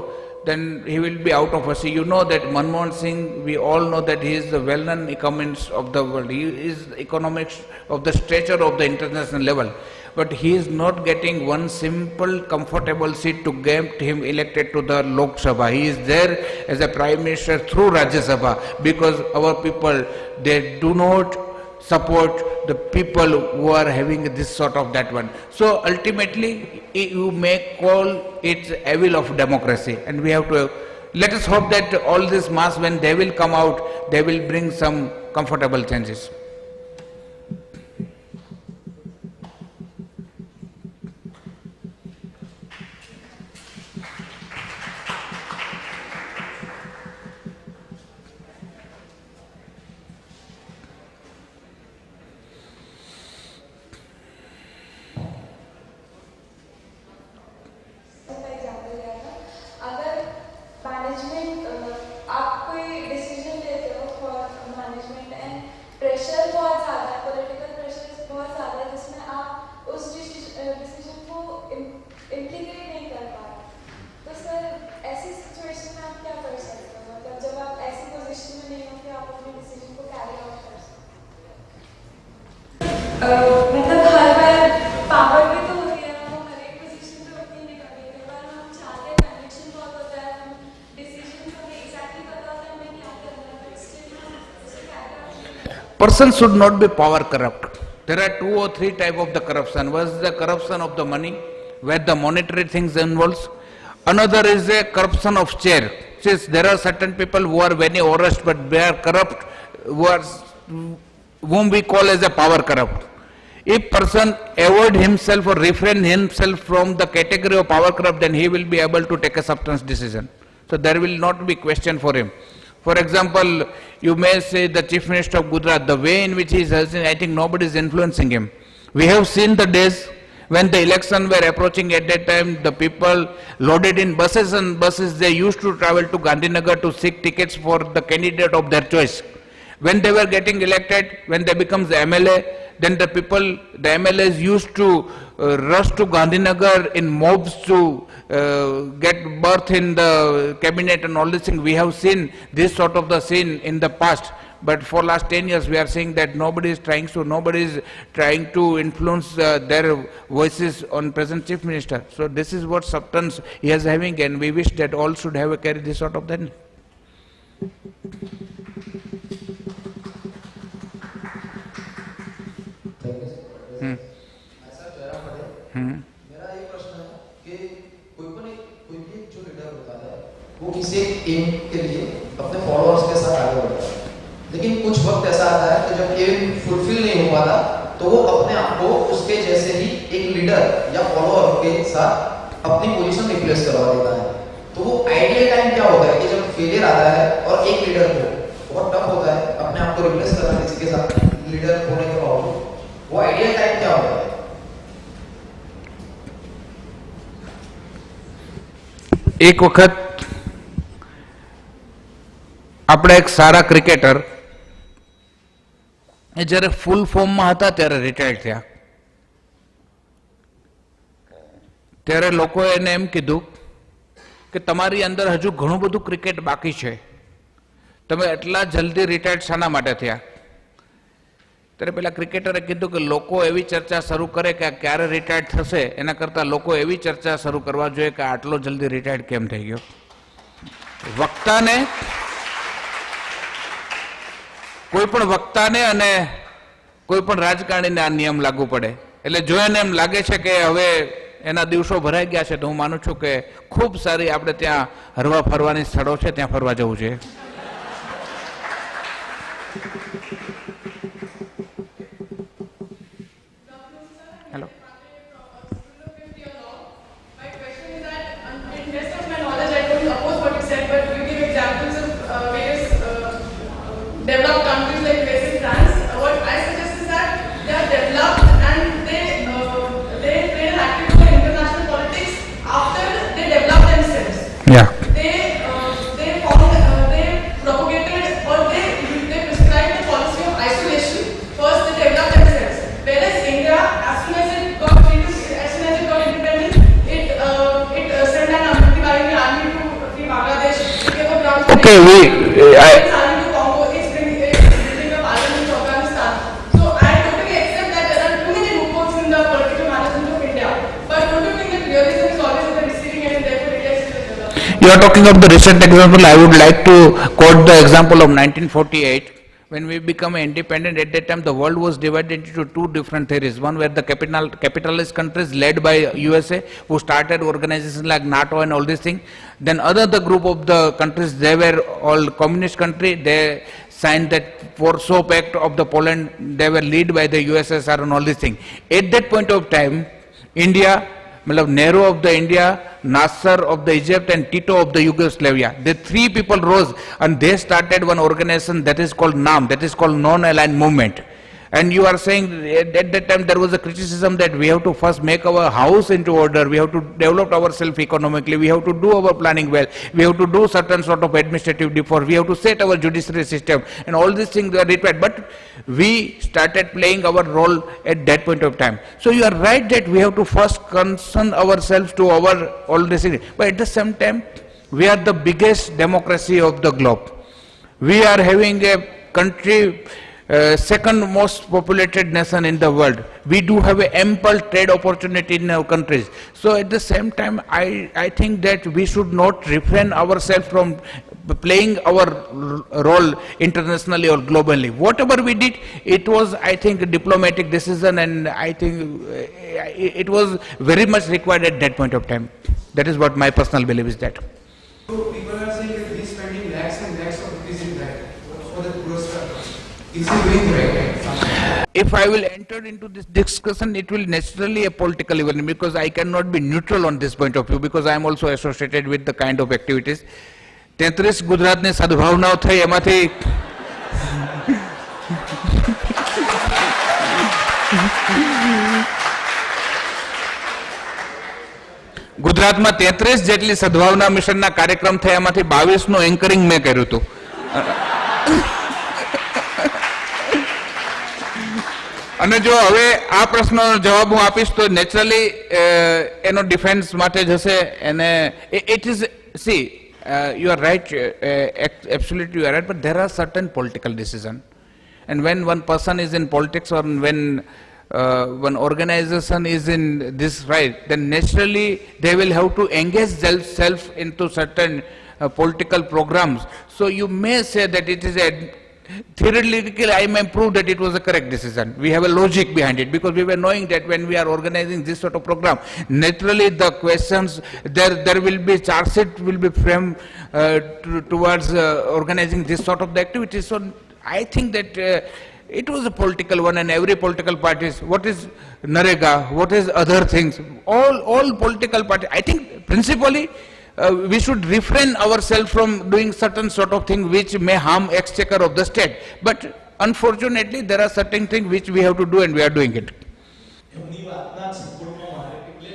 then he will be out of us. You know that Manmohan Singh, we all know that he is the well-known economist of the world. He is economics of the stature of the international level. But he is not getting one simple comfortable seat to get him elected to the Lok Sabha. He is there as a Prime Minister through Rajya Sabha because our people, they do not support the people who are having this sort of that one. So ultimately you may call it evil of democracy, and we have to let us hope that all this mass, when they will come out, they will bring some comfortable changes. मतलब हर बार पावर भी तो होती है ना, वो हर एक पोजीशन पे होती नहीं कभी कई बार हम चाहते हैं, कन्विक्शन बहुत होता है, हम डिसीजन हमें एग्जैक्टली पता होता है हमें क्या करना है, बट स्टिल हम उसे carry out. Person should not be power corrupt. There are 2 or 3 type of the corruption. One is the corruption of the money, where the monetary things involves. Another is a corruption of chair. Since there are certain people who are very honest but they are corrupt, whom we call as a power corrupt. if person avoid himself or refrain himself from the category of power corrupt, then he will be able to take a substance decision. So there will not be question for him. For example, you may say the Chief Minister of Gujarat, the way in which he is acting, I think nobody is influencing him. We have seen the days when the election were approaching. At that time, the people loaded in buses and buses, they used to travel to Gandhinagar to seek tickets for the candidate of their choice. When they were getting elected, when they becomes the MLA, then the people, the MLAs used to rush to Gandhinagar in mobs to get berth in the cabinet and all these things. We have seen this sort of the scene in the past. But for last 10 years, we are seeing that nobody is trying to influence their voices on present Chief Minister. So this is what substance he is having, and we wish that all should have a carry this sort of then. मेरा ये प्रश्न है कि कोई भी जो लीडर होता है वो किसी एम के लिए अपने फॉलोअर्स के साथ आगे बढ़ता है, लेकिन कुछ वक्त ऐसा आता है कि जब एम फुलफिल नहीं हो पाता तो वो अपने आप को उसके जैसे ही एक लीडर या फॉलोअर के साथ अपनी पोजीशन रिप्लेस करवा देता है। तो वो आइडियल टाइम क्या होता है कि जब फेलियर आता है और एक लीडर को बहुत टफ होता है अपने आप को रिप्लेस करना किसी के साथ लीडर होने के बावजूद, वो आइडियल टाइम क्या होता है? એક વખત આપણે એક સારા ક્રિકેટર એ જ્યારે ફૂલ ફોર્મમાં હતા ત્યારે રિટાયર્ડ થયા, ત્યારે લોકોએ એને એમ કીધું કે તમારી અંદર હજુ ઘણું બધું ક્રિકેટ બાકી છે, તમે એટલા જલ્દી રિટાયર્ડ શાના માટે થયા? ત્યારે પેલા ક્રિકેટરે કીધું કે લોકો એવી ચર્ચા શરૂ કરે કે આ ક્યારે રિટાયર્ડ થશે, એના કરતાં લોકો એવી ચર્ચા શરૂ કરવા જોઈએ કે આટલો જલ્દી રિટાયર્ડ કેમ થઈ ગયો. વક્તાને, કોઈ પણ વક્તાને અને કોઈ પણ રાજકારણીને આ નિયમ લાગુ પડે. એટલે જો એને એમ લાગે છે કે હવે એના દિવસો ભરાઈ ગયા છે, તો હું માનું છું કે ખૂબ સારી આપણે ત્યાં હરવા ફરવાની સ્થળો છે, ત્યાં ફરવા જવું જોઈએ. Hello. My question is that, in best of my knowledge, I don't oppose what you said, but you give examples of various developed countries like US and France. What I suggest is that they are developed and they play an active role in international politics after they develop themselves. Yeah. They propagated or they prescribed the policy of isolation. First, they developed themselves. Whereas India, as soon as it got independent, it sent an army to free Bangladesh. It gave a ground. Okay, It's army to Congo. It's building a parliament to Afghanistan. So I totally accept that there are too many loopholes in the political management of India. But don't you think that realism is always at the receiving end and therefore India is still developed? You are talking of the recent example. I would like to quote the example of 1948. When we became independent, at that time the world was divided into two different theories. One were the capitalist countries led by USA, who started organizations like NATO and all these things. Then the group of the countries, they were all communist country. They signed that Warsaw Pact of the Poland. They were led by the USSR and all these things. At that point of time, India, Nehru of the India, Nasser of the Egypt and Tito of the Yugoslavia. The three people rose and they started one organization that is called NAM, that is called Non-Aligned Movement. And you are saying at that time there was a criticism that we have to first make our house into order, we have to develop ourselves economically, we have to do our planning well, we have to do certain sort of administrative reform, we have to set our judiciary system, and all these things were required. But we started playing our role at that point of time. So you are right that we have to first concern ourselves to our all these things. But at the same time, we are the biggest democracy of the globe. We are having a country, second most populated nation in the world. We do have an ample trade opportunity in our countries. So at the same time, I think that we should not refrain ourselves from playing our role internationally or globally. Whatever we did, it was, I think, a diplomatic decision, and I think it was very much required at that point of time. That is what my personal belief is that. So people are saying that he's spending lakhs and lakhs of rupees in that for the Puruscar. Is he doing right? if I will enter into this discussion, it will naturally a political event because I cannot be neutral on this point of view because I am also associated with the kind of activities. 33 ગુજરાતની સદભાવનાઓ થઈ એમાંથી ગુજરાતમાં 33 જેટલી સદભાવના મિશનના કાર્યક્રમ થયા એમાંથી 22 નું એન્કરિંગ મેં કર્યું હતું. અને જો હવે આ પ્રશ્નનો જવાબ હું આપીશ તો નેચરલી એનો ડિફેન્સ માટે જશે એને it is C you are right, absolutely you are right, but there are certain political decisions. And when one person is in politics or when one organization is in this right, then naturally they will have to engage themselves into certain political programs. So you may say that it is a theoretically I may prove that it was a correct decision. We have a logic behind it because we were knowing that when we are organizing this sort of program, naturally the questions, there will be charge sheet will be framed towards organizing this sort of the activities. So I think that it was a political one and every political parties, what is Narega, what is other things, all political parties, I think principally we should refrain ourselves from doing certain sort of thing which may harm exchequer of the state. But unfortunately, there are certain things which we have to do and we are doing it. એમની વાતના સપોર્ટમાં મારે એટલે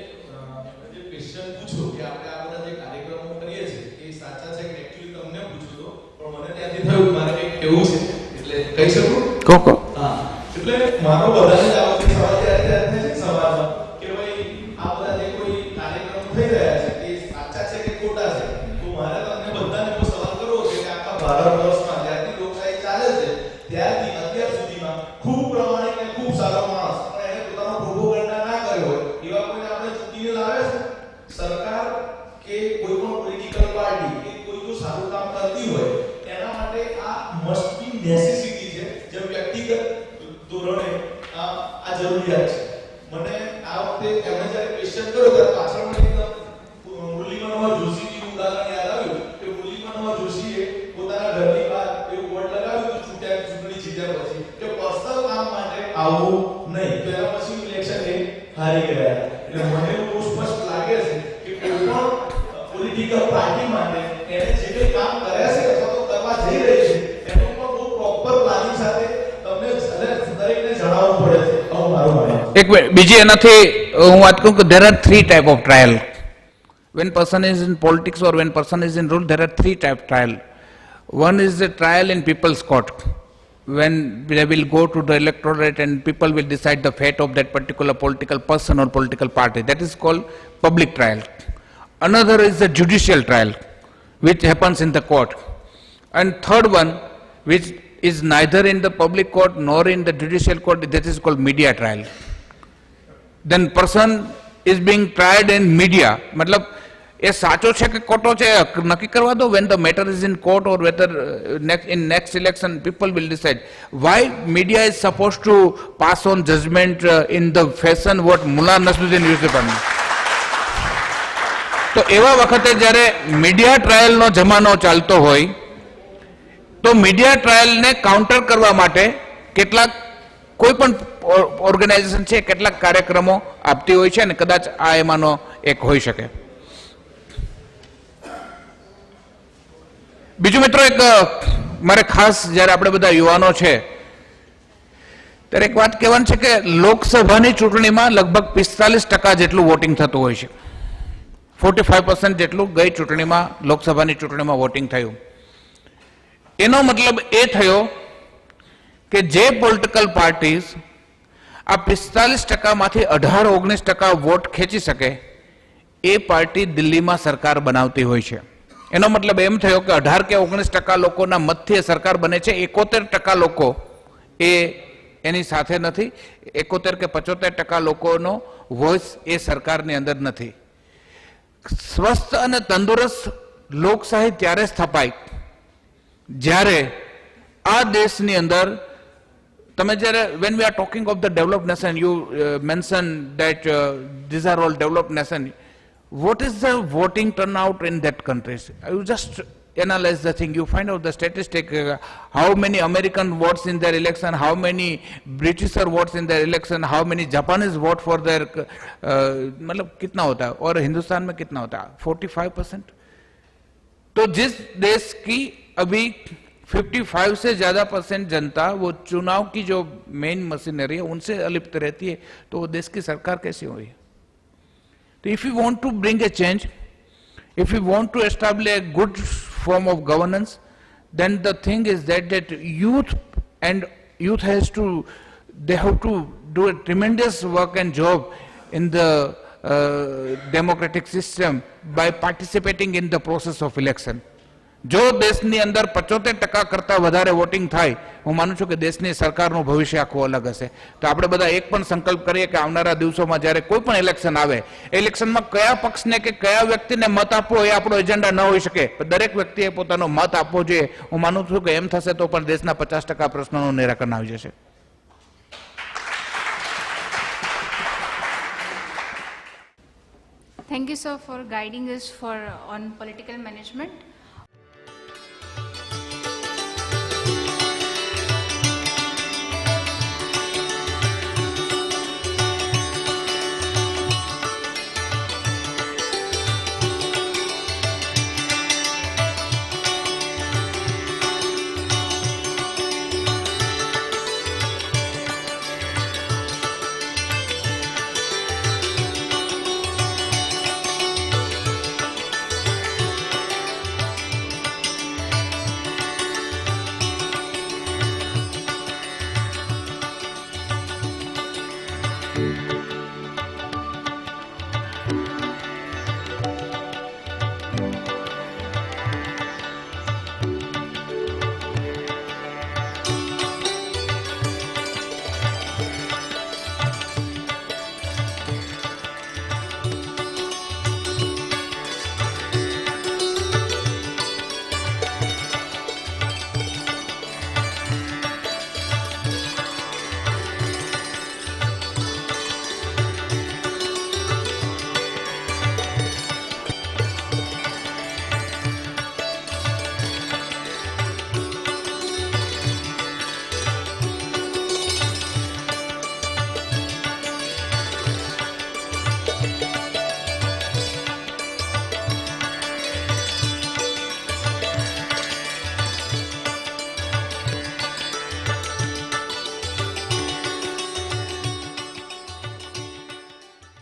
જે ક્વેશ્ચન પૂછો કે આપણે આ બધા જે કાર્યક્રમો કરીએ છીએ એ સાચા છે કે એક્ચ્યુઅલી તમને પૂછું તો પણ મને ત્યાંથી થયું મારે કંઈક કેવું છે એટલે કહી શકું કહો હા એટલે મારો બધાને જ આવતી સવાલ ત્યારે ત્યારે થાય છે સવાલમાં કે ભાઈ આ બધા જે કોઈ કાર્યક્રમ થઈ રહ્યા છે એ સાચા છે કે ખોટા છે તો મારે તમને બધાને એવો સવાલ કરવો છે કે આખા ભારત વર્ષમાં જ્યારથી લોકશાહી ચાલે છે ત્યારથી અત્યાર સુધીમાં ખૂબ પ્રમાણિક અને ખૂબ સારો માણસ પણ એને પોતાનો પ્રોપોગન્ડા ના કર્યો હોય એવા કોઈને આપણે ચૂંટીને લાવે છે સરકાર કે કોઈ પણ પોલિટિકલ પાર્ટી કે કોઈ જો સારું કામ કરતી હોય એના માટે આ મસ્ટ બી નેસેસિટી છે જે વ્યક્તિગત ધોરણે આ જરૂરિયાત છે મને આ વખતે એમણે જ્યારે ક્વેશ્ચન કર્યો ત્યારે પાછળ મને એકદમ મુરલીમનોહર જોશીનું ઉદાહરણ યાદ આવ્યું કે મુરલીમનોહર જોશીએ પોતાના ઘરની બહાર એવું બોર્ડ લગાવ્યું હતું ચૂંટણી જીત્યા પછી કે પર્સનલ કામ માટે આવવું નહીં તો એના પછી ઇલેક્શન એ હારી ગયા એટલે મને એવું બહુ સ્પષ્ટ લાગે છે કે કોઈ પણ પોલિટિકલ પાર્ટી માટે એને જે કંઈ કામ કર્યા છે અથવા તો કરવા જઈ રહી છે એનું પણ બહુ પ્રોપર પ્લાનિંગ સાથે તમને દરેકને જણાવવું પડે છે આવું મારું માનવું છે. એક બીજી એનાથી હું વાત કહું કે there are three type of trial. When person is in politics or when person is in rule, there are three type of trial. One is the trial in people's court, when they will go to the electorate and people will decide the fate of that particular political person or political party. That is called public trial. Another is the judicial trial, which happens in the court. And third one, which is neither in the public court nor in the judicial court, that is called media trial. Then person is being tried in media. मतलब એ સાચો છે કે ખોટો છે નક્કી કરવા દો. When the matter is in court or whether in next election people will decide. Why media is supposed to pass on judgment in the fashion what Mullah Nasruddin used to do. તો એવા વખતે જ્યારે મીડિયા ટ્રાયલનો જમાનો ચાલતો હોય તો મીડિયા ટ્રાયલને કાઉન્ટર કરવા માટે કેટલાક કોઈ પણ ઓર્ગેનાઇઝેશન છે કેટલાક કાર્યક્રમો આપતી હોય છે અને કદાચ આ એમાંનો એક હોઈ શકે. બીજું મિત્રો એક મારે ખાસ જ્યારે આપણે બધા યુવાનો છે ત્યારે એક વાત કહેવાની છે કે લોકસભાની ચૂંટણીમાં લગભગ 45% જેટલું વોટિંગ થતું હોય છે. 45% જેટલું ગઈ ચૂંટણીમાં લોકસભાની ચૂંટણીમાં વોટિંગ થયું. એનો મતલબ એ થયો કે જે પોલિટિકલ પાર્ટીઝ આ 45%માંથી 18-19% વોટ ખેંચી શકે એ પાર્ટી દિલ્હીમાં સરકાર બનાવતી હોય છે. એનો મતલબ એમ થયો કે 18 કે 19% લોકોના મતથી એ સરકાર બને છે. 71% લોકો એ એની સાથે નથી. 71 કે 75% લોકોનો વોઇસ એ સરકારની અંદર નથી. સ્વસ્થ અને તંદુરસ્ત લોકશાહી ત્યારે સ્થપાય જ્યારે આ દેશની અંદર તમે જ્યારે when we are talking of the developed nation, you mentioned that these are all developed nation. What is the voting turnout in that countries? You just analyze the thing, you find out the statistic, how many American votes in their election, how many Britisher votes in their election, how many Japanese vote for their, मतलब कितना होता है और हिंदुस्तान में कितना होता है 45%। तो जिस देश की अभी 55 से ज्यादा % जनता वो चुनाव की जो मेन मशीनरी है उनसे अलिप्त रहती है, तो वो देश की सरकार कैसी हुई? तो if you want to bring a change, if you want to establish a good form of governance, then the thing is that youth has to, they have to do a tremendous work and job in the democratic system by participating in the process of election. જો દેશની અંદર 75% કરતા વધારે વોટિંગ થાય, હું માનું છું કે દેશની સરકારનું ભવિષ્ય આખું અલગ હશે. તો આપણે બધા એક પણ સંકલ્પ કરીએ કે આવનારા દિવસોમાં જ્યારે કોઈ પણ ઇલેક્શન આવે, ઇલેક્શનમાં કયા પક્ષને કે કયા વ્યક્તિને મત આપવો એ આપણો એજન્ડા ન હોઈ શકે, પણ દરેક વ્યક્તિએ પોતાનો મત આપવો જોઈએ. હું માનું છું કે એમ થશે તો પણ દેશના 50% પ્રશ્નોનું નિરાકરણ આવી જશે. Thank you, sir, for guiding us on political management.